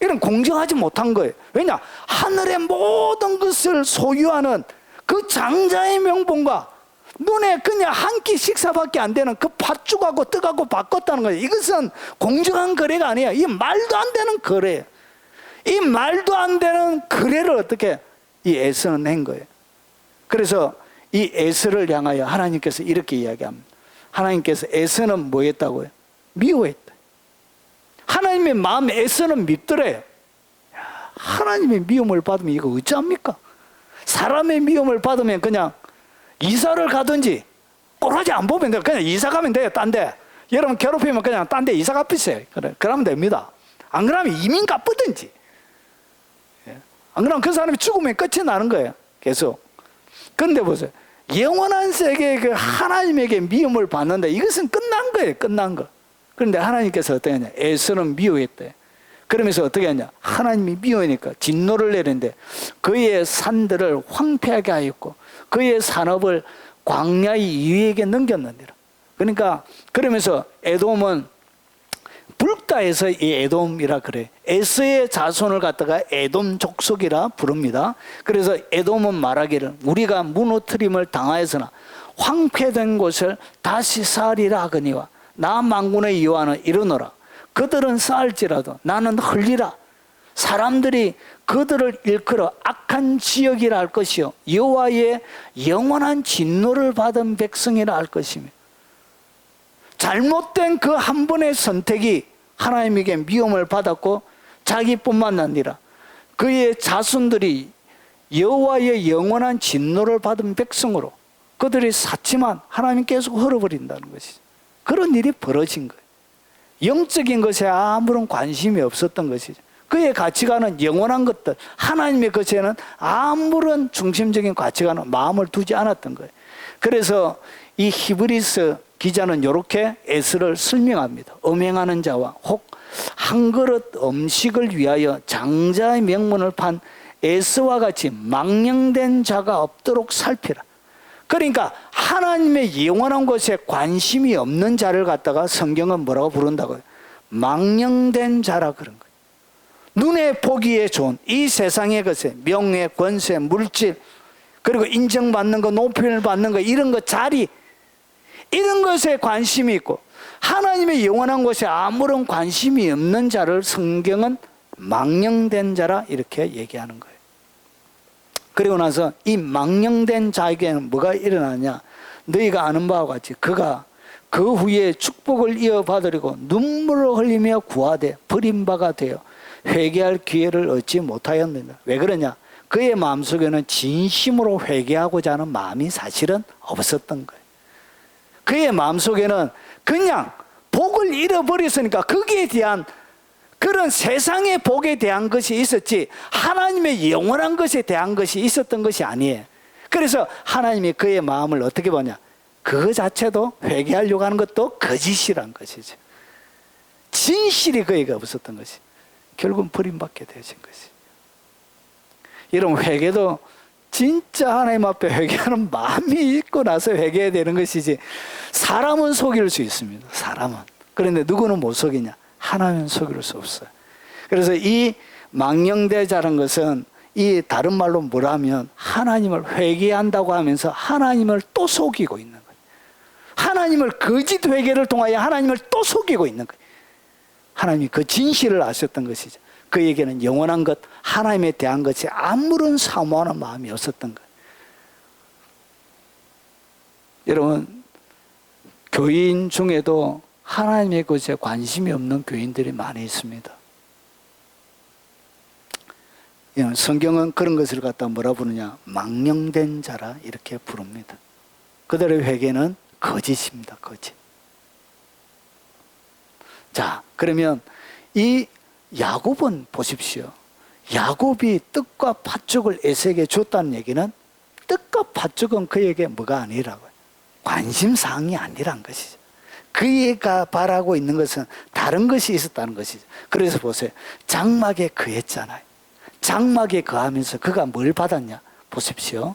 이런 공정하지 못한 거예요. 왜냐? 하늘의 모든 것을 소유하는 그 장자의 명분과 눈에 그냥 한 끼 식사밖에 안 되는 그 팥죽하고 떡하고 바꿨다는 거예요. 이것은 공정한 거래가 아니에요. 이 말도 안 되는 거래예요. 이 말도 안 되는 거래를 어떻게 이 에서는 한 거예요. 그래서 이 에서를 향하여 하나님께서 이렇게 이야기합니다. 하나님께서 에서는 뭐 했다고요? 미워했다. 하나님의 마음에 에서는 밉더래요. 하나님의 미움을 받으면 이거 어찌합니까? 사람의 미움을 받으면 그냥 이사를 가든지, 꼬라지 안 보면 돼요. 그냥 이사 가면 돼요. 딴 데. 여러분 괴롭히면 그냥 딴 데 이사 갚으세요. 그래, 그러면 됩니다. 안 그러면 이민 갚든지. 안 그러면 그 사람이 죽으면 끝이 나는 거예요. 계속. 그런데 보세요. 영원한 세계에 그 하나님에게 미움을 받는다. 이것은 끝난 거예요. 끝난 거. 그런데 하나님께서 어떻게 하냐? 에서는 미워했대. 그러면서 어떻게 하냐? 하나님이 미워하니까 진노를 내리는데 그의 산들을 황폐하게 하였고 그의 산업을 광야의 이위에게 넘겼느니라. 그러니까 그러면서 에돔은 불가에서 이 에돔이라 그래. 에서의 자손을 갖다가 에돔 족속이라 부릅니다. 그래서 에돔은 말하기를 우리가 무너뜨림을 당하였으나 황폐된 곳을 다시 쌓으리라 하거니와 나 만군의 여호와는 이르노라. 그들은 쌓을지라도 나는 흘리라. 사람들이 그들을 일컬어 악한 지역이라 할 것이요 여호와의 영원한 진노를 받은 백성이라 할 것이며, 잘못된 그 한 번의 선택이 하나님에게 미움을 받았고 자기뿐만 아니라 그의 자손들이 여호와의 영원한 진노를 받은 백성으로 그들이 샀지만 하나님 계속 흘어버린다는 것이죠. 그런 일이 벌어진 거예요. 영적인 것에 아무런 관심이 없었던 것이죠. 그의 가치관은 영원한 것들, 하나님의 것에는 아무런 중심적인 가치관은 마음을 두지 않았던 거예요. 그래서 이 히브리서 기자는 이렇게 에스를 설명합니다. 음행하는 자와 혹 한 그릇 음식을 위하여 장자의 명분을 판 에스와 같이 망령된 자가 없도록 살피라. 그러니까 하나님의 영원한 것에 관심이 없는 자를 갖다가 성경은 뭐라고 부른다고요? 망령된 자라 그런 거예요. 눈에 보기에 좋은 이 세상의 것에 명예, 권세, 물질, 그리고 인정받는 거, 높임을 받는 거, 이런 거, 자리, 이런 것에 관심이 있고 하나님의 영원한 것에 아무런 관심이 없는 자를 성경은 망령된 자라 이렇게 얘기하는 거예요. 그리고 나서 이 망령된 자에게는 뭐가 일어나냐? 너희가 아는 바와 같이 그가 그 후에 축복을 이어받으려고 눈물을 흘리며 구하되 버림바가 되어 회개할 기회를 얻지 못하였느냐. 왜 그러냐? 그의 마음속에는 진심으로 회개하고자 하는 마음이 사실은 없었던 거예요. 그의 마음속에는 그냥 복을 잃어버렸으니까 거기에 대한 그런 세상의 복에 대한 것이 있었지 하나님의 영원한 것에 대한 것이 있었던 것이 아니에요. 그래서 하나님이 그의 마음을 어떻게 보냐? 그거 자체도 회개하려고 하는 것도 거짓이란 것이죠. 진실이 그에게 없었던 것이 결국은 버림받게 되어진 것이. 여러분, 회개도 진짜 하나님 앞에 회개하는 마음이 있고 나서 회개해야 되는 것이지, 사람은 속일 수 있습니다. 사람은. 그런데 누구는 못 속이냐? 하나님은 속일 수 없어요. 그래서 이 망령대자라는 것은 이 다른 말로 뭐라면 하나님을 회개한다고 하면서 하나님을 또 속이고 있는 거예요. 하나님을 거짓 회개를 통하여 하나님을 또 속이고 있는 거예요. 하나님이 그 진실을 아셨던 것이죠. 그에게는 영원한 것, 하나님에 대한 것이 아무런 사모하는 마음이 없었던 거예요. 여러분, 교인 중에도 하나님의 것에 관심이 없는 교인들이 많이 있습니다. 성경은 그런 것을 갖다 뭐라 부르냐? 망령된 자라 이렇게 부릅니다. 그들의 회개는 거짓입니다. 거짓. 자, 그러면 이 야곱은 보십시오. 야곱이 떡과 팥죽을 에서에게 줬다는 얘기는 떡과 팥죽은 그에게 뭐가 아니라고요? 관심사항이 아니란 것이죠. 그가 바라고 있는 것은 다른 것이 있었다는 것이죠. 그래서 보세요. 장막에 거했잖아요. 장막에 거하면서 그가 뭘 받았냐? 보십시오.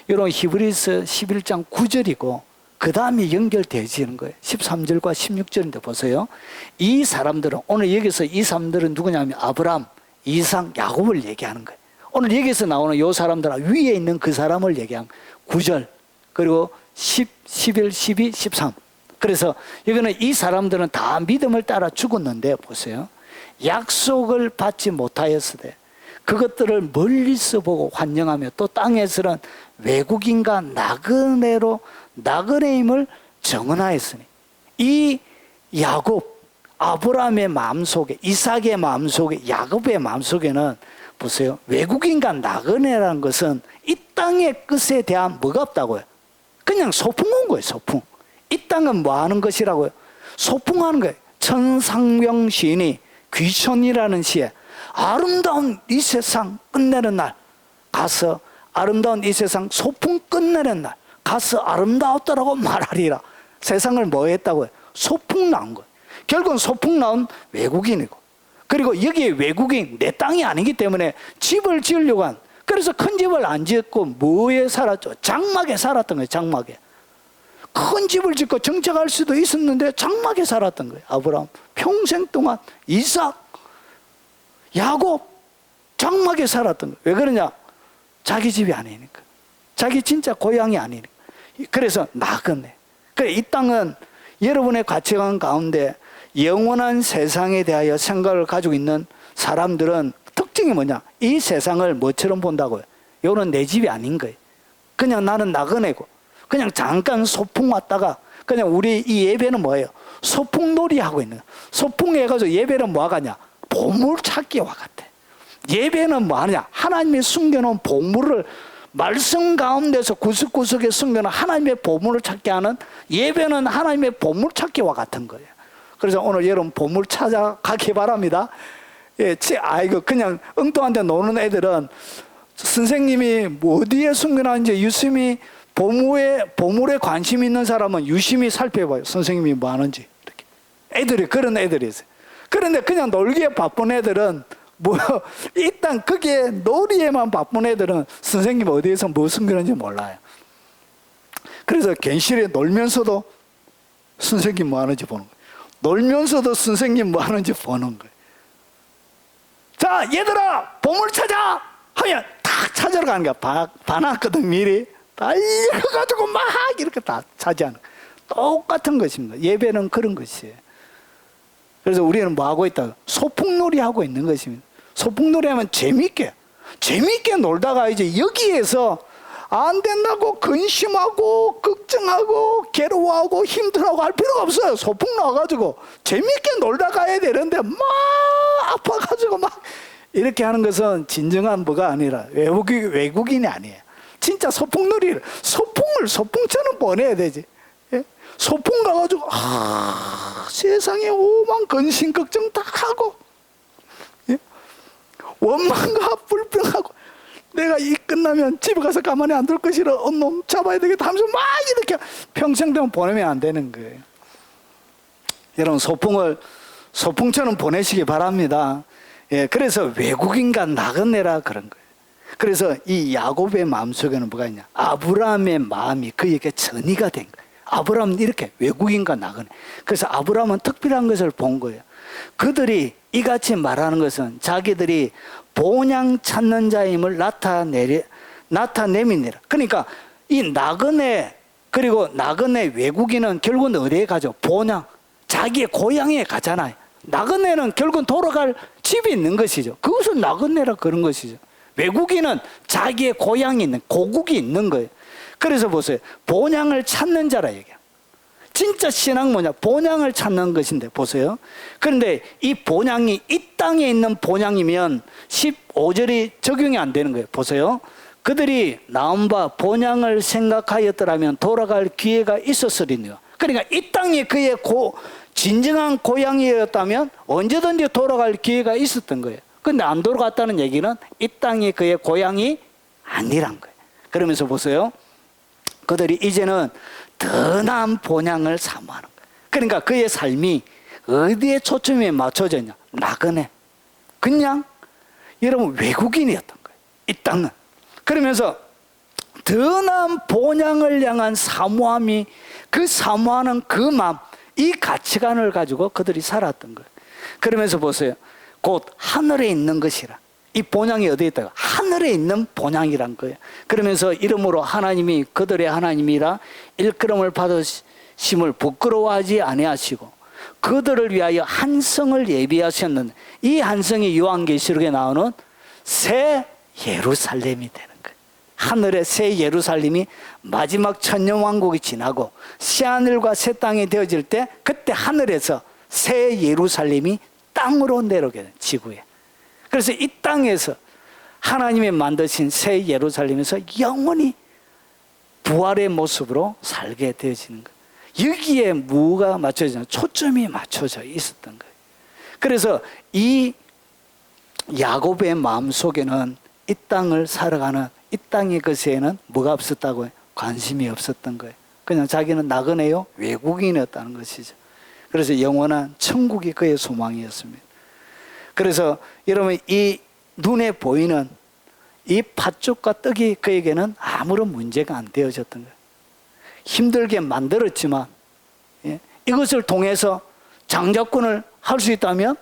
이런 히브리서 11장 9절이고 그 다음에 연결되어지는 거예요. 13절과 16절인데 보세요. 이 사람들은, 오늘 여기서 이 사람들은 누구냐면 아브람, 이삭, 야곱을 얘기하는 거예요. 오늘 여기서 나오는 이 사람들은 위에 있는 그 사람을 얘기한 9절, 그리고 10, 11, 12, 13. 그래서 여기는 이 사람들은 다 믿음을 따라 죽었는데 보세요. 약속을 받지 못하였으되 그것들을 멀리서 보고 환영하며 또 땅에서는 외국인과 나그네임을 정언하였으니, 이 야곱, 아브라함의 마음속에, 이삭의 마음속에, 야곱의 마음속에는 보세요. 외국인과 나그네라는 것은 이 땅의 것에 대한 뭐가 없다고요? 그냥 소풍한 거예요. 소풍. 이 땅은 뭐 하는 것이라고요? 소풍하는 거예요. 천상병 시인이 귀촌이라는 시에 아름다운 이 세상 끝내는 날 가서, 아름다운 이 세상 소풍 끝내는 날 가서 아름다웠다라고 말하리라. 세상을 뭐 했다고요? 소풍 나온 거예요. 결국은 소풍 나온 외국인이고, 그리고 여기에 외국인, 내 땅이 아니기 때문에 집을 지으려고 한, 그래서 큰 집을 안 지었고 뭐에 살았죠? 장막에 살았던 거예요. 장막에. 큰 집을 짓고 정착할 수도 있었는데 장막에 살았던 거예요. 아브라함 평생 동안, 이삭, 야곱 장막에 살았던 거예요. 왜 그러냐? 자기 집이 아니니까. 자기 진짜 고향이 아니니까. 그래서 나그네. 그래, 이 땅은 여러분의 가치관 가운데 영원한 세상에 대하여 생각을 가지고 있는 사람들은 특징이 특징이 뭐냐? 이 세상을 뭐처럼 본다고요? 이거는 내 집이 아닌 거예요. 그냥 나는 나그네고 그냥 잠깐 소풍 왔다가 그냥 우리 이 예배는 뭐예요? 소풍놀이 하고 있는 거예요. 소풍 해가지고 예배는 뭐 하냐? 보물 찾기와 같아. 예배는 뭐 하냐? 하나님이 숨겨놓은 보물을 말씀 가운데서 구석구석에 숨겨놓은 하나님의 보물을 찾게 하는 예배는 하나님의 보물 찾기와 같은 거예요. 그래서 오늘 여러분 보물 찾아가기 바랍니다. 예, 아이고 그냥 엉뚱한 데 노는 애들은 선생님이 뭐 어디에 숨겨놨는지 유심히 보물에 관심 있는 사람은 유심히 살펴봐요. 선생님이 뭐 하는지 이렇게. 애들이 그런 애들이 있어요. 그런데 그냥 놀기에 바쁜 애들은 뭐 일단 그게 놀이에만 바쁜 애들은 선생님 어디에서 뭐 숨기는지 몰라요. 그래서 괜시리 놀면서도 선생님 뭐 하는지 보는 거예요. 놀면서도 선생님 뭐 하는지 보는 거예요. 자, 얘들아 보물 찾아 하면 딱 찾으러 가는 거야. 봐놨거든 미리. 달려가지고 막 이렇게 다 차지하는 거예요. 똑같은 것입니다. 예배는 그런 것이에요. 그래서 우리는 뭐 하고 있다? 소풍놀이 하고 있는 것입니다. 소풍놀이 하면 재밌게 놀다가 이제 여기에서 안 된다고 근심하고 걱정하고 괴로워하고 힘들어하고 할 필요가 없어요. 소풍 나와가지고 재밌게 놀다 가야 되는데 막 아파가지고 막 이렇게 하는 것은 진정한 뭐가 아니라 외국인이 아니에요. 진짜 소풍놀이를 소풍처럼 보내야 되지. 예? 소풍 가가지고 세상에 오만 근심 걱정 다 하고, 예? 원망과 불평하고 내가 이 끝나면 집에 가서 가만히 안 둘 것이라 놈 잡아야 되겠다 하면서 막 이렇게 평생 동안 보내면 안 되는 거예요. 여러분 소풍처럼 보내시기 바랍니다. 예, 그래서 외국인과 나그네라 그런 거예요. 그래서 이 야곱의 마음속에는 뭐가 있냐? 아브라함의 마음이 그에게 전이가 된 거예요. 아브라함은 이렇게 외국인과 나그네. 그래서 아브라함은 특별한 것을 본 거예요. 그들이 이같이 말하는 것은 자기들이 본향 찾는 자임을 나타내미니라. 그러니까 이 나그네 그리고 나그네 외국인은 결국은 어디에 가죠? 본향, 자기의 고향에 가잖아요. 나그네는 결국은 돌아갈 집이 있는 것이죠. 그것을 나그네라 그런 것이죠. 외국인은 자기의 고향이 있는, 고국이 있는 거예요. 그래서 보세요. 본향을 찾는 자라 얘기해요. 진짜 신앙 뭐냐? 본향을 찾는 것인데 보세요. 그런데 이 본향이 이 땅에 있는 본향이면 15절이 적용이 안 되는 거예요. 보세요. 그들이 나온 바 본향을 생각하였더라면 돌아갈 기회가 있었으리니요. 그러니까 이 땅이 그의 진정한 고향이었다면 언제든지 돌아갈 기회가 있었던 거예요. 근데 안 돌아갔다는 얘기는 이 땅이 그의 고향이 아니란 거예요. 그러면서 보세요. 그들이 이제는 더 나은 본향을 사모하는 거예요. 그러니까 그의 삶이 어디에 초점이 맞춰져 있냐? 나그네. 그냥 여러분 외국인이었던 거예요. 이 땅은. 그러면서 더 나은 본향을 향한 사모함이 그 사모하는 그 마음, 이 가치관을 가지고 그들이 살았던 거예요. 그러면서 보세요. 곧 하늘에 있는 것이라. 이 본향이 어디에 있다가? 하늘에 있는 본향이란 거예요. 그러면서 이름으로 하나님이 그들의 하나님이라 일컬음을 받으심을 부끄러워하지 아니하시고 그들을 위하여 한 성을 예비하셨는데 이 한 성이 요한계시록에 나오는 새 예루살렘이 되는 거예요. 하늘의 새 예루살렘이 마지막 천년왕국이 지나고 새하늘과 새 땅이 되어질 때 그때 하늘에서 새 예루살렘이 땅으로 내려오게 돼요. 지구에. 그래서 이 땅에서 하나님이 만드신 새 예루살렘에서 영원히 부활의 모습으로 살게 되어지는 거예요. 여기에 뭐가 맞춰지냐? 초점이 맞춰져 있었던 거예요. 그래서 이 야곱의 마음속에는 이 땅을 살아가는 이 땅의 것에는 뭐가 없었다고요? 관심이 없었던 거예요. 그냥 자기는 나그네요, 외국인이었다는 것이죠. 그래서 영원한 천국이 그의 소망이었습니다. 그래서 여러분 이 눈에 보이는 이 팥죽과 떡이 그에게는 아무런 문제가 안 되어졌던 거예요. 힘들게 만들었지만 이것을 통해서 장자권을 할 수 있다면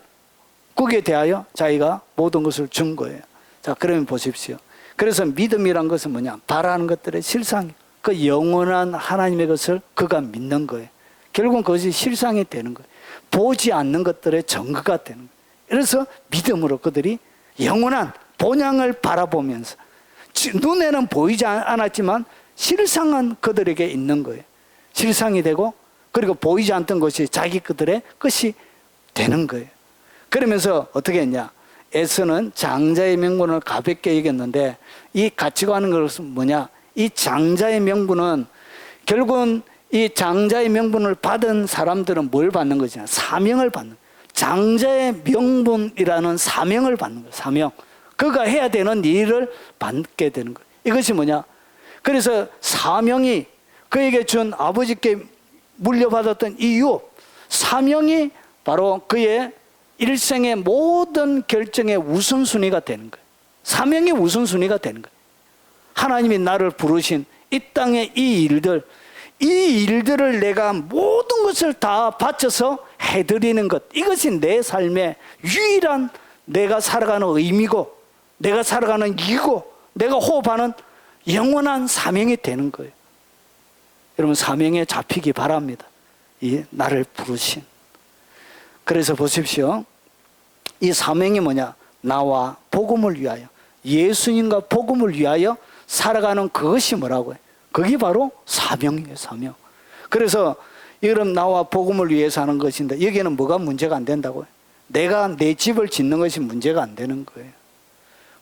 거기에 대하여 자기가 모든 것을 준 거예요. 자, 그러면 보십시오. 그래서 믿음이란 것은 뭐냐? 바라는 것들의 실상, 그 영원한 하나님의 것을 그가 믿는 거예요. 결국은 그것이 실상이 되는 거예요. 보지 않는 것들의 증거가 되는 거예요. 그래서 믿음으로 그들이 영원한 본향을 바라보면서 눈에는 보이지 않았지만 실상은 그들에게 있는 거예요. 실상이 되고 그리고 보이지 않던 것이 자기 그들의 것이 되는 거예요. 그러면서 어떻게 했냐? 에서는 장자의 명분을 가볍게 여겼는데 이 가치관은 것은 뭐냐? 이 장자의 명분은 결국은 이 장자의 명분을 받은 사람들은 뭘 받는 거냐? 사명을 받는 거예요. 장자의 명분이라는 사명을 받는 거예요. 사명. 그가 해야 되는 일을 받게 되는 거예요. 이것이 뭐냐? 그래서 사명이 그에게 준 아버지께 물려받았던 이유, 사명이 바로 그의 일생의 모든 결정의 우선순위가 되는 거예요. 사명이 우선순위가 되는 거예요. 하나님이 나를 부르신 이 땅의 이 일들을 내가 모든 것을 다 바쳐서 해드리는 것, 이것이 내 삶의 유일한 내가 살아가는 의미고 내가 살아가는 이유고 내가 호흡하는 영원한 사명이 되는 거예요. 여러분, 사명에 잡히기 바랍니다. 이 나를 부르신. 그래서 보십시오. 이 사명이 뭐냐? 나와 복음을 위하여, 예수님과 복음을 위하여 살아가는 그것이 뭐라고요? 그게 바로 사명이에요. 사명. 그래서 여러분, 나와 복음을 위해서 하는 것인데 여기에는 뭐가 문제가 안 된다고요? 내가 내 집을 짓는 것이 문제가 안 되는 거예요.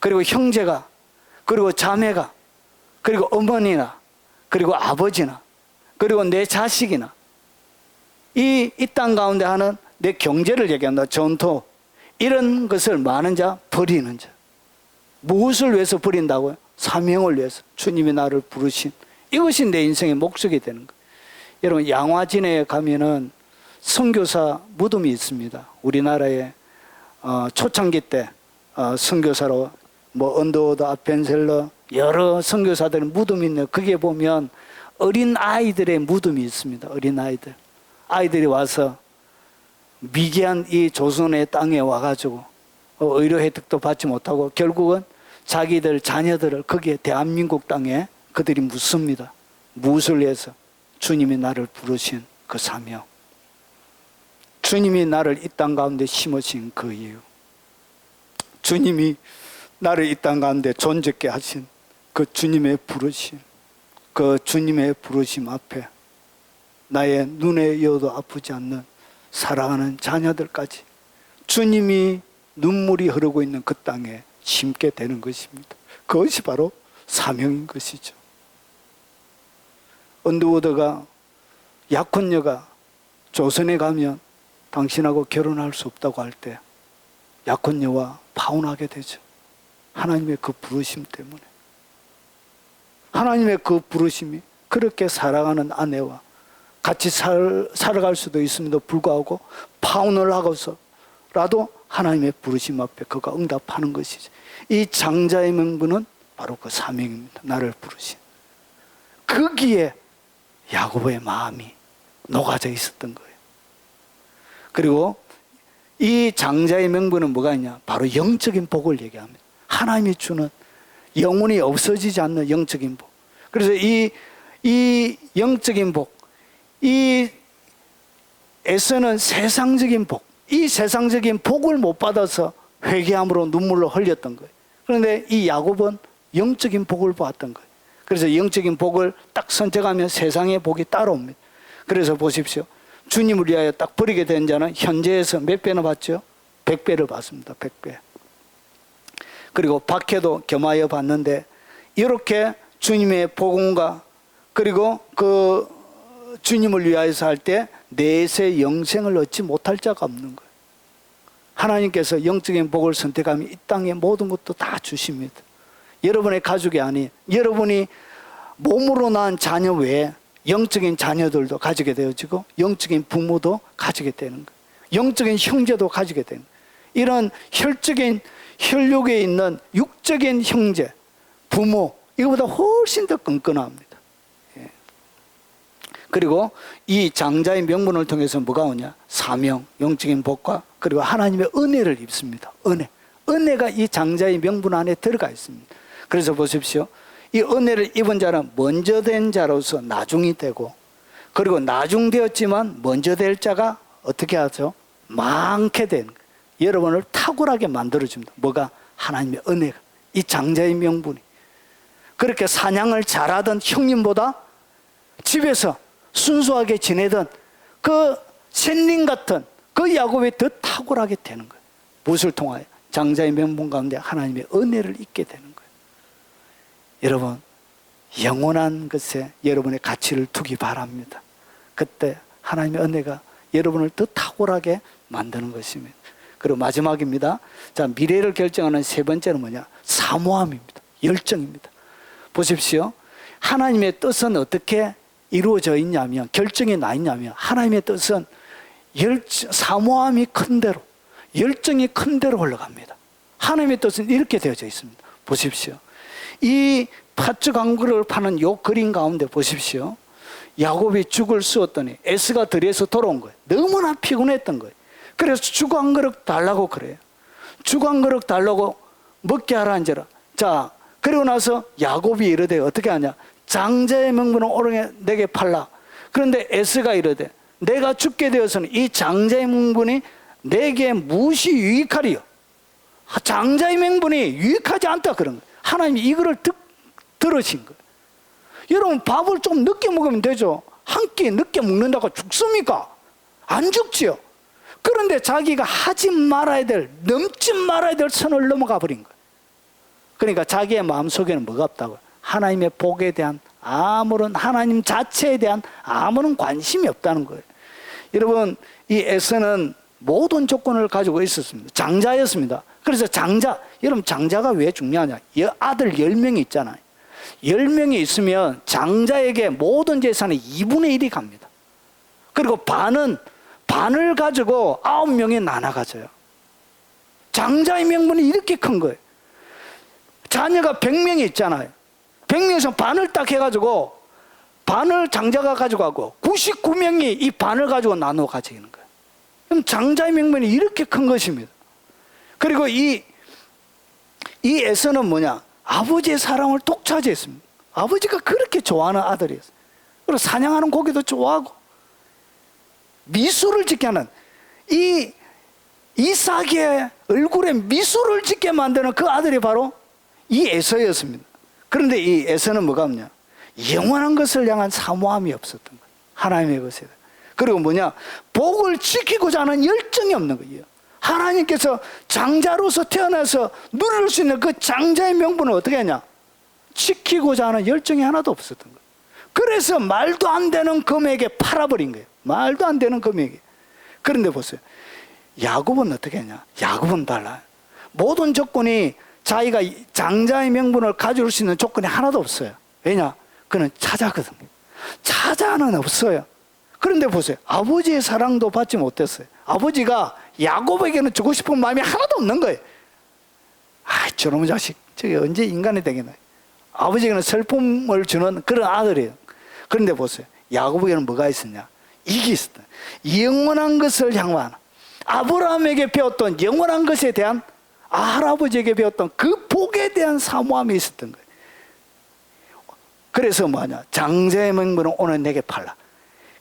그리고 형제가, 그리고 자매가, 그리고 어머니나, 그리고 아버지나, 그리고 내 자식이나, 이 땅 가운데 하는 내 경제를 얘기한다. 전토. 이런 것을 많은 자, 버리는 자. 무엇을 위해서 버린다고요? 사명을 위해서. 주님이 나를 부르신. 이것이 내 인생의 목적이 되는 거예요. 여러분, 양화진에 가면은 선교사 무덤이 있습니다. 우리나라에 초창기 때 선교사로 언더우드, 아펜셀러 여러 선교사들의 무덤이 있네요. 거기에 보면 어린 아이들의 무덤이 있습니다. 어린 아이들. 아이들이 와서 미개한 이 조선의 땅에 와가지고 의료 혜택도 받지 못하고 결국은 자기들 자녀들을 거기에 대한민국 땅에 그들이 묻습니다. 무엇을 위해서? 주님이 나를 부르신 그 사명. 주님이 나를 이 땅 가운데 심으신 그 이유. 주님이 나를 이 땅 가운데 존재케 하신 그 주님의 부르심. 그 주님의 부르심 앞에 나의 눈에 여도 아프지 않는 사랑하는 자녀들까지 주님이 눈물이 흐르고 있는 그 땅에 심게 되는 것입니다. 그것이 바로 사명인 것이죠. 언더우드가 약혼녀가 조선에 가면 당신하고 결혼할 수 없다고 할 때 약혼녀와 파혼하게 되죠. 하나님의 그 부르심 때문에. 하나님의 그 부르심이 그렇게 사랑하는 아내와 같이 살아갈 수도 있음에도 불구하고 파혼을 하고서라도 하나님의 부르심 앞에 그가 응답하는 것이죠. 이 장자의 명분은 바로 그 사명입니다. 나를 부르신. 거기에 야고보의 마음이 녹아져 있었던 거예요. 그리고 이 장자의 명분은 뭐가 있냐? 바로 영적인 복을 얘기합니다. 하나님이 주는 영원히 없어지지 않는 영적인 복. 그래서 이 영적인 복, 이 에서는 세상적인 복, 이 세상적인 복을 못 받아서 회개함으로 눈물로 흘렸던 거예요. 그런데 이 야곱은 영적인 복을 보았던 거예요. 그래서 영적인 복을 딱 선택하면 세상의 복이 따라옵니다. 그래서 보십시오. 주님을 위하여 딱 버리게 된 자는 현재에서 몇 배나 받죠? 100배를 받습니다. 100배. 그리고 박해도 겸하여 받는데 이렇게 주님의 복음과 그리고 그 주님을 위하여서 할 때 내세 영생을 얻지 못할 자가 없는 거예요. 하나님께서 영적인 복을 선택하면 이 땅의 모든 것도 다 주십니다. 여러분의 가족이 아닌 여러분이 몸으로 낳은 자녀 외에 영적인 자녀들도 가지게 되어지고 영적인 부모도 가지게 되는 거예요. 영적인 형제도 가지게 되는 거예요. 이런 혈적인 혈육에 있는 육적인 형제, 부모 이거보다 훨씬 더 끈끈합니다. 예. 그리고 이 장자의 명분을 통해서 뭐가 오냐? 사명, 영적인 복과 그리고 하나님의 은혜를 입습니다. 은혜가 이 장자의 명분 안에 들어가 있습니다. 그래서 보십시오. 이 은혜를 입은 자는 먼저 된 자로서 나중이 되고 그리고 나중되었지만 먼저 될 자가 어떻게 하죠? 많게 된 여러분을 탁월하게 만들어줍니다. 뭐가? 하나님의 은혜가, 이 장자의 명분이, 그렇게 사냥을 잘하던 형님보다 집에서 순수하게 지내던 그 샌님 같은 그 야곱이 더 탁월하게 되는 거예요. 무엇을 통하여? 장자의 명분 가운데 하나님의 은혜를 잊게 되는 거예요. 여러분, 영원한 것에 여러분의 가치를 두기 바랍니다. 그때 하나님의 은혜가 여러분을 더 탁월하게 만드는 것입니다. 그리고 마지막입니다. 자, 미래를 결정하는 세 번째는 뭐냐? 사모함입니다. 열정입니다. 보십시오. 하나님의 뜻은 어떻게 이루어져 있냐면, 결정이 나 있냐면, 하나님의 뜻은 사모함이 큰 대로, 열정이 큰 대로 흘러갑니다. 하나님의 뜻은 이렇게 되어져 있습니다. 보십시오. 이 팥죽 한 그릇을 파는 요 그림 가운데 보십시오. 야곱이 죽을 쑤었더니 에스가 들에서 돌아온 거예요. 너무나 피곤했던 거예요. 그래서 죽 한 그릇 달라고 그래요. 죽 한 그릇 달라고 먹게 하라 한지라. 자, 그리고 나서 야곱이 이르되 어떻게 하냐? 장자의 명분을 오르게 내게 팔라. 그런데 에스가 이르되 내가 죽게 되어서는 이 장자의 명분이 내게 무엇이 유익하리요? 장자의 명분이 유익하지 않다 그런 거예요. 하나님이 이거를 들으신 거예요. 여러분, 밥을 좀 늦게 먹으면 되죠. 한 끼 늦게 먹는다고 죽습니까? 안 죽지요. 그런데 자기가 하지 말아야 될, 넘지 말아야 될 선을 넘어가 버린 거예요. 그러니까 자기의 마음속에는 뭐가 없다고요? 하나님의 복에 대한 아무런, 하나님 자체에 대한 아무런 관심이 없다는 거예요. 여러분, 이 에서는 모든 조건을 가지고 있었습니다. 장자였습니다. 그래서 장자, 여러분 장자가 왜 중요하냐? 아들 10명이 있잖아요. 10명이 있으면 장자에게 모든 재산의 2분의 1이 갑니다. 그리고 반을 가지고 9명이 나눠 가져요. 장자의 명분이 이렇게 큰 거예요. 자녀가 100명이 있잖아요. 100명에서 반을 딱 해가지고 반을 장자가 가져가고 99명이 이 반을 가지고 나눠 가지는 거예요. 그럼 장자의 명분이 이렇게 큰 것입니다. 그리고 이 에서는 뭐냐? 아버지의 사랑을 독차지했습니다. 아버지가 그렇게 좋아하는 아들이었어요. 그리고 사냥하는 고기도 좋아하고 미술을 짓게 하는, 이 이삭의 얼굴에 미술을 짓게 만드는 그 아들이 바로 이 에서였습니다. 그런데 이 에서는 뭐가 없냐? 영원한 것을 향한 사모함이 없었던 거예요. 하나님의 것에. 그리고 뭐냐? 복을 지키고자 하는 열정이 없는 거예요. 하나님께서 장자로서 태어나서 누릴 수 있는 그 장자의 명분을 어떻게 하냐? 지키고자 하는 열정이 하나도 없었던 거예요. 그래서 말도 안 되는 금액에 팔아버린 거예요. 말도 안 되는 금액에. 그런데 보세요. 야곱은 어떻게 했냐? 야곱은 달라요. 모든 조건이 자기가 장자의 명분을 가져올 수 있는 조건이 하나도 없어요. 왜냐? 그는 차자거든요. 차자는 없어요. 그런데 보세요. 아버지의 사랑도 받지 못했어요. 아버지가 야곱에게는 주고 싶은 마음이 하나도 없는 거예요. 아, 저놈의 자식, 저게 언제 인간이 되겠나. 아버지에게는 슬픔을 주는 그런 아들이에요. 그런데 보세요. 야곱에게는 뭐가 있었냐? 이게 있었다. 영원한 것을 향한, 아브라함에게 배웠던 영원한 것에 대한, 할아버지에게 배웠던 그 복에 대한 사모함이 있었던 거예요. 그래서 뭐냐? 장자의 명분은 오늘 내게 팔라.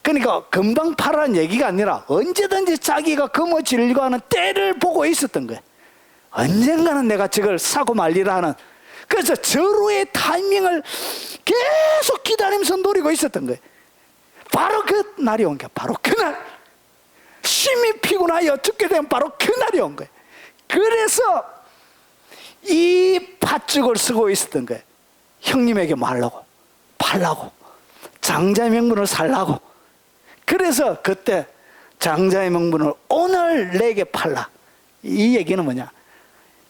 그러니까 금방 팔라는 얘기가 아니라 언제든지 자기가 거머쥐려고 하는 때를 보고 있었던 거예요. 언젠가는 내가 저걸 사고 말리라 하는, 그래서 절호의 타이밍을 계속 기다리면서 노리고 있었던 거예요. 바로 그 날이 온 거예요. 바로 그날, 심히 피곤하여 죽게 된 바로 그날이 온 거예요. 그래서 이 팥죽을 쓰고 있었던 거예요. 형님에게 말라고, 팔라고, 장자의 명분을 살라고. 그래서 그때 장자의 명분을 오늘 내게 팔라. 이 얘기는 뭐냐?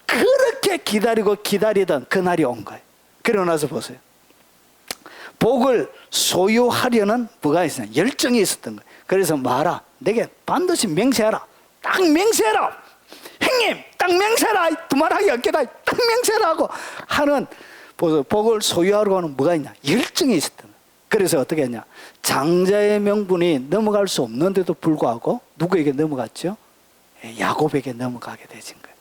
그렇게 기다리고 기다리던 그날이 온 거예요. 그러고 나서 보세요. 복을 소유하려는 뭐가 있었냐? 열정이 있었던 거예요. 그래서 말아, 내게 반드시 맹세하라. 딱 맹세하라. 형님, 딱 맹세하라. 두말하기 없겠다. 딱 맹세하라고 하는, 복을 소유하려고 하는 뭐가 있냐? 열정이 있었던 거예요. 그래서 어떻게 했냐? 장자의 명분이 넘어갈 수 없는데도 불구하고 누구에게 넘어갔죠? 야곱에게 넘어가게 되신 거예요.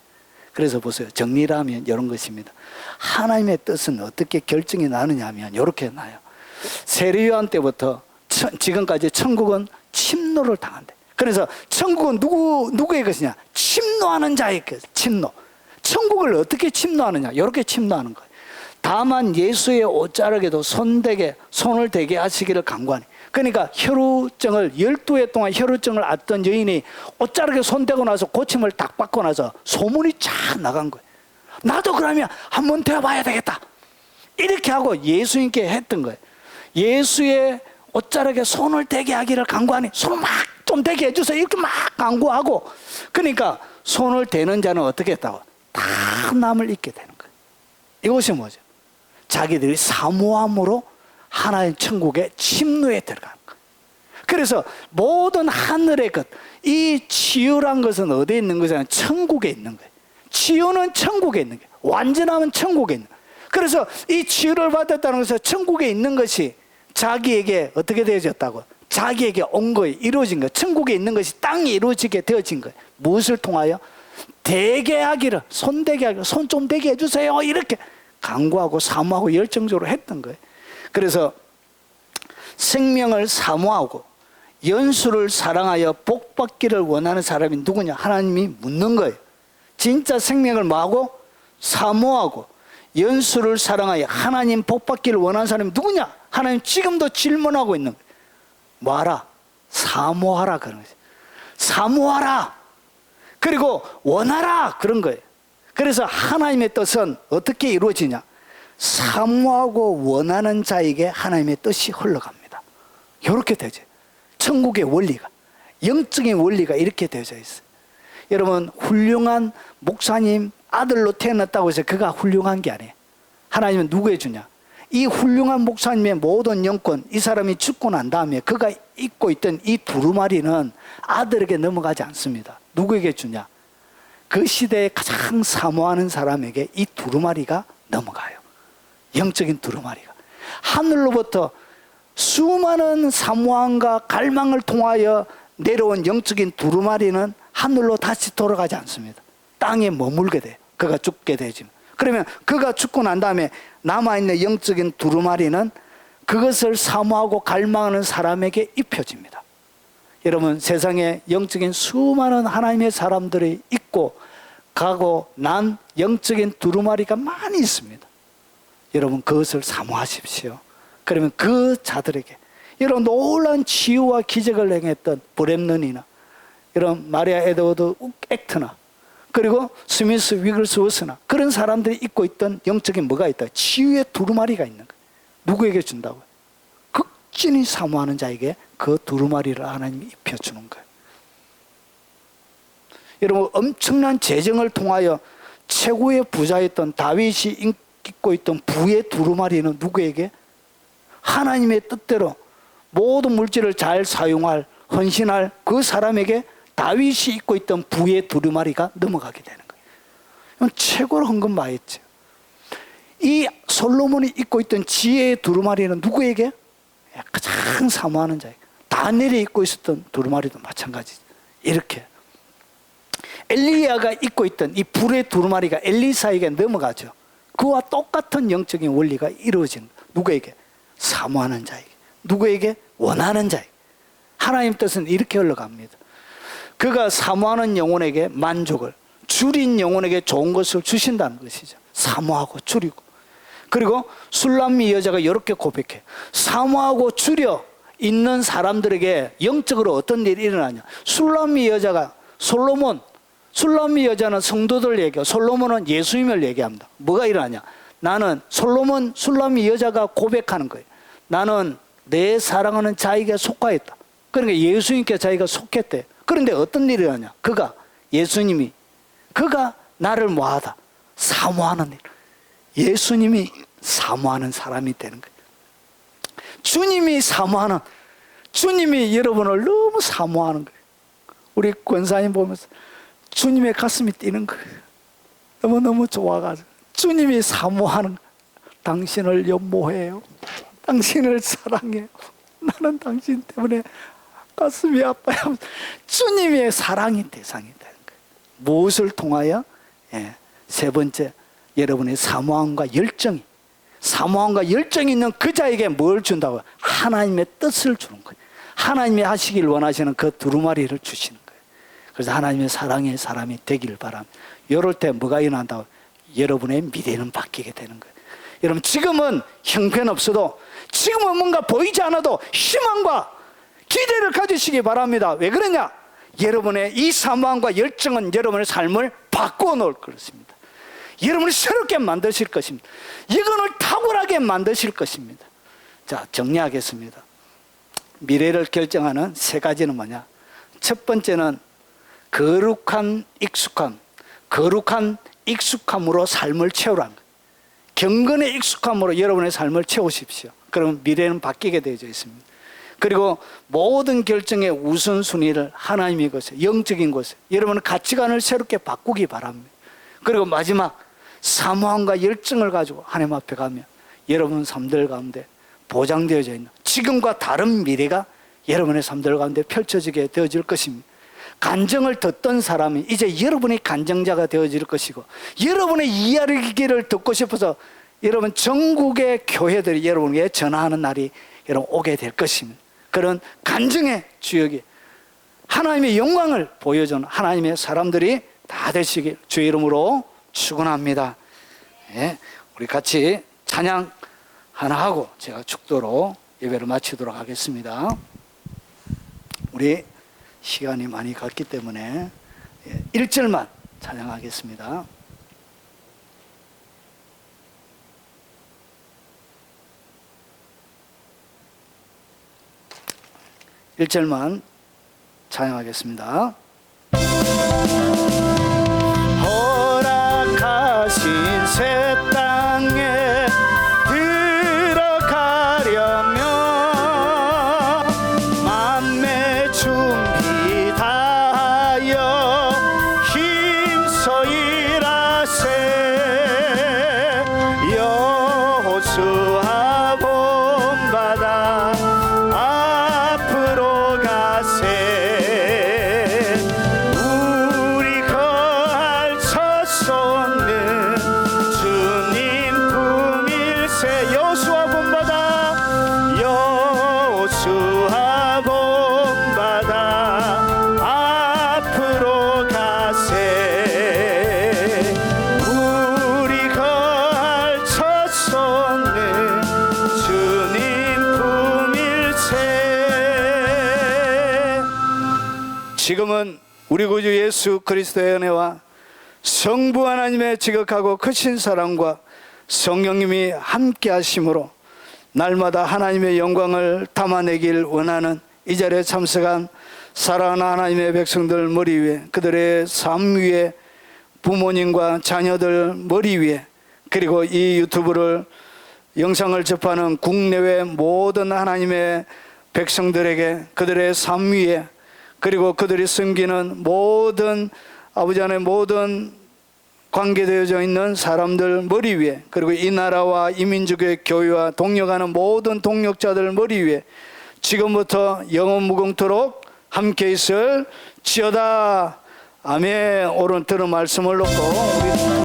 그래서 보세요. 정리를 하면 이런 것입니다. 하나님의 뜻은 어떻게 결정이 나느냐 하면 이렇게 나요. 세례요한 때부터 지금까지 천국은 침노를 당한대. 그래서 천국은 누구의 것이냐? 침노하는 자의 것. 침노. 천국을 어떻게 침노하느냐? 이렇게 침노하는 거예요. 다만 예수의 옷자락에도 손을 대게 하시기를 간구하니. 그러니까 혈루증을 12해 동안 혈루증을 앓던 여인이 옷자락에 손대고 나서 고침을 딱 받고 나서 소문이 쫙 나간 거예요. 나도 그러면 한번 되어봐야 되겠다. 이렇게 하고 예수님께 했던 거예요. 예수의 옷자락에 손을 대게 하기를 간구하니 손을 막 좀 대게 해주세요. 이렇게 막 간구하고, 그러니까 손을 대는 자는 어떻게 했다고? 다 남을 잊게 되는 거예요. 이것이 뭐죠? 자기들이 사모함으로 하나님 천국의 침노에 들어가는 거예요. 그래서 모든 하늘의 것, 이 치유란 것은 어디에 있는 것이냐? 천국에 있는 거예요. 치유는 천국에 있는 거예요. 완전함은 천국에 있는 거예요. 그래서 이 치유를 받았다는 것은 천국에 있는 것이 자기에게 어떻게 되어졌다고? 자기에게 온 거예요. 이루어진 거예요. 천국에 있는 것이 땅에 이루어지게 되어진 거예요. 무엇을 통하여? 대게 하기를, 손대게 하기를, 손 좀 대게 해주세요. 이렇게 간구하고 사모하고 열정적으로 했던 거예요. 그래서 생명을 사모하고 연수를 사랑하여 복받기를 원하는 사람이 누구냐? 하나님이 묻는 거예요. 진짜 생명을 뭐하고? 사모하고 연수를 사랑하여 하나님 복받기를 원하는 사람이 누구냐? 하나님 지금도 질문하고 있는 거예요. 뭐하라? 사모하라 그런 거예요. 사모하라. 그리고 원하라 그런 거예요. 그래서 하나님의 뜻은 어떻게 이루어지냐? 사모하고 원하는 자에게 하나님의 뜻이 흘러갑니다. 이렇게 되죠. 천국의 원리가, 영적인 원리가 이렇게 되어져 있어요. 여러분, 훌륭한 목사님 아들로 태어났다고 해서 그가 훌륭한 게 아니에요. 하나님은 누구에 주냐? 이 훌륭한 목사님의 모든 영권, 이 사람이 죽고 난 다음에 그가 입고 있던 이 두루마리는 아들에게 넘어가지 않습니다. 누구에게 주냐? 그 시대에 가장 사모하는 사람에게 이 두루마리가 넘어가요. 영적인 두루마리가. 하늘로부터 수많은 사모함과 갈망을 통하여 내려온 영적인 두루마리는 하늘로 다시 돌아가지 않습니다. 땅에 머물게 돼요. 그가 죽게 되지만. 그러면 그가 죽고 난 다음에 남아있는 영적인 두루마리는 그것을 사모하고 갈망하는 사람에게 입혀집니다. 여러분, 세상에 영적인 수많은 하나님의 사람들이 있고 가고 난 영적인 두루마리가 많이 있습니다. 여러분, 그것을 사모하십시오. 그러면 그 자들에게 이런 놀라운 치유와 기적을 행했던 브렘넌이나 이런 마리아 에드워드 액트나 그리고 스미스 위글스워스나 그런 사람들이 입고 있던 영적인 뭐가 있다? 치유의 두루마리가 있는 거예요. 누구에게 준다고요? 극진히 사모하는 자에게 그 두루마리를 하나님이 입혀주는 거예요. 여러분, 엄청난 재정을 통하여 최고의 부자였던 다윗이 입고 있던 부의 두루마리는 누구에게? 하나님의 뜻대로 모든 물질을 잘 사용할, 헌신할 그 사람에게 다윗이 입고 있던 부의 두루마리가 넘어가게 되는 거예요. 이건 최고로 헌금마였죠. 이 솔로몬이 입고 있던 지혜의 두루마리는 누구에게? 가장 사모하는 자에게. 다니엘이 입고 있었던 두루마리도 마찬가지죠. 이렇게 엘리야가 입고 있던 이 불의 두루마리가 엘리사에게 넘어가죠. 그와 똑같은 영적인 원리가 이루어진 누구에게? 사모하는 자에게. 누구에게? 원하는 자에게. 하나님 뜻은 이렇게 흘러갑니다. 그가 사모하는 영혼에게 만족을, 줄인 영혼에게 좋은 것을 주신다는 것이죠. 사모하고 줄이고. 그리고 술람미 여자가 이렇게 고백해. 사모하고 줄여 있는 사람들에게 영적으로 어떤 일이 일어나냐? 술람미 여자가 술람미 여자는 성도들 얘기하고 솔로몬은 예수님을 얘기합니다. 뭐가 일어나냐? 나는 솔로몬 술람미 여자가 고백하는 거예요. 나는 내 사랑하는 자에게 속하였다. 그러니까 예수님께 자기가 속했대. 그런데 어떤 일이 일어나냐? 예수님이 그가 나를 뭐하다? 사모하는 일. 예수님이 사모하는 사람이 되는 거예요. 주님이 여러분을 너무 사모하는 거예요. 우리 권사님 보면서 주님의 가슴이 뛰는 거예요. 너무너무 좋아가지고 주님이 사모하는 거예요. 당신을 연모해요. 당신을 사랑해요. 나는 당신 때문에 가슴이 아파요. 주님의 사랑이 대상이 되는 거예요. 무엇을 통하여? 세 번째, 여러분의 사모함과 열정이 있는 그 자에게 뭘 준다고요? 하나님의 뜻을 주는 거예요. 하나님이 하시길 원하시는 그 두루마리를 주시는 거예요. 그래서 하나님의 사랑의 사람이 되길 바랍니다. 이럴 때 뭐가 일어난다고? 여러분의 미래는 바뀌게 되는 거예요. 여러분, 지금은 형편없어도, 지금은 뭔가 보이지 않아도 희망과 기대를 가지시기 바랍니다. 왜 그러냐? 여러분의 이 사모함과 열정은 여러분의 삶을 바꾸어 놓을 것입니다. 여러분을 새롭게 만드실 것입니다. 이건을 탁월하게 만드실 것입니다. 자, 정리하겠습니다. 미래를 결정하는 세 가지는 뭐냐? 첫 번째는 거룩한 익숙함으로 삶을 채우라는 거예요. 경건의 익숙함으로 여러분의 삶을 채우십시오. 그러면 미래는 바뀌게 되어져 있습니다. 그리고 모든 결정의 우선순위를 하나님의 것에, 영적인 것에, 여러분의 가치관을 새롭게 바꾸기 바랍니다. 그리고 마지막, 사모함과 열정을 가지고 하나님 앞에 가면 여러분 삶들 가운데 보장되어져 있는 지금과 다른 미래가 여러분의 삶들 가운데 펼쳐지게 되어질 것입니다. 간증을 듣던 사람이 이제 여러분이 간증자가 되어질 것이고, 여러분의 이야기를 듣고 싶어서 여러분 전국의 교회들이 여러분에게 전화하는 날이 여러분 오게 될 것입니다. 그런 간증의 주역이 하나님의 영광을 보여주는 하나님의 사람들이 다 되시길 주의 이름으로 축원합니다. 예, 우리 같이 찬양 하나 하고 제가 축도로 예배를 마치도록 하겠습니다. 우리 시간이 많이 갔기 때문에 1절만 찬양하겠습니다. 일절만 찬양하겠습니다. 허락하신 새 땅에 들어가려면 맘에 준비 다하여 힘써 일하세. 여호수아 본받아 앞으로 가세. 우리 거할 첫 손은 주님 품일세. 여호수아 본받아 여호수아 본받아 앞으로 가세. 우리 거할 첫 손은 주님 품일세. 지금은 우리 구주 예수 그리스도의 은혜와 성부 하나님의 지극하고 크신 사랑과 성령님이 함께 하심으로 날마다 하나님의 영광을 담아내길 원하는 이 자리에 참석한 사랑하는 하나님의 백성들 머리 위에, 그들의 삶 위에, 부모님과 자녀들 머리 위에, 그리고 이 유튜브를 영상을 접하는 국내외 모든 하나님의 백성들에게 그들의 삶 위에, 그리고 그들이 섬기는 모든 아버지 안에 모든 관계되어져 있는 사람들 머리 위에, 그리고 이 나라와 이 민족의 교회와 동력하는 모든 동력자들 머리 위에 지금부터 영원 무궁토록 함께 있을 지어다. 아멘. 오늘 들은 말씀을 놓고 우리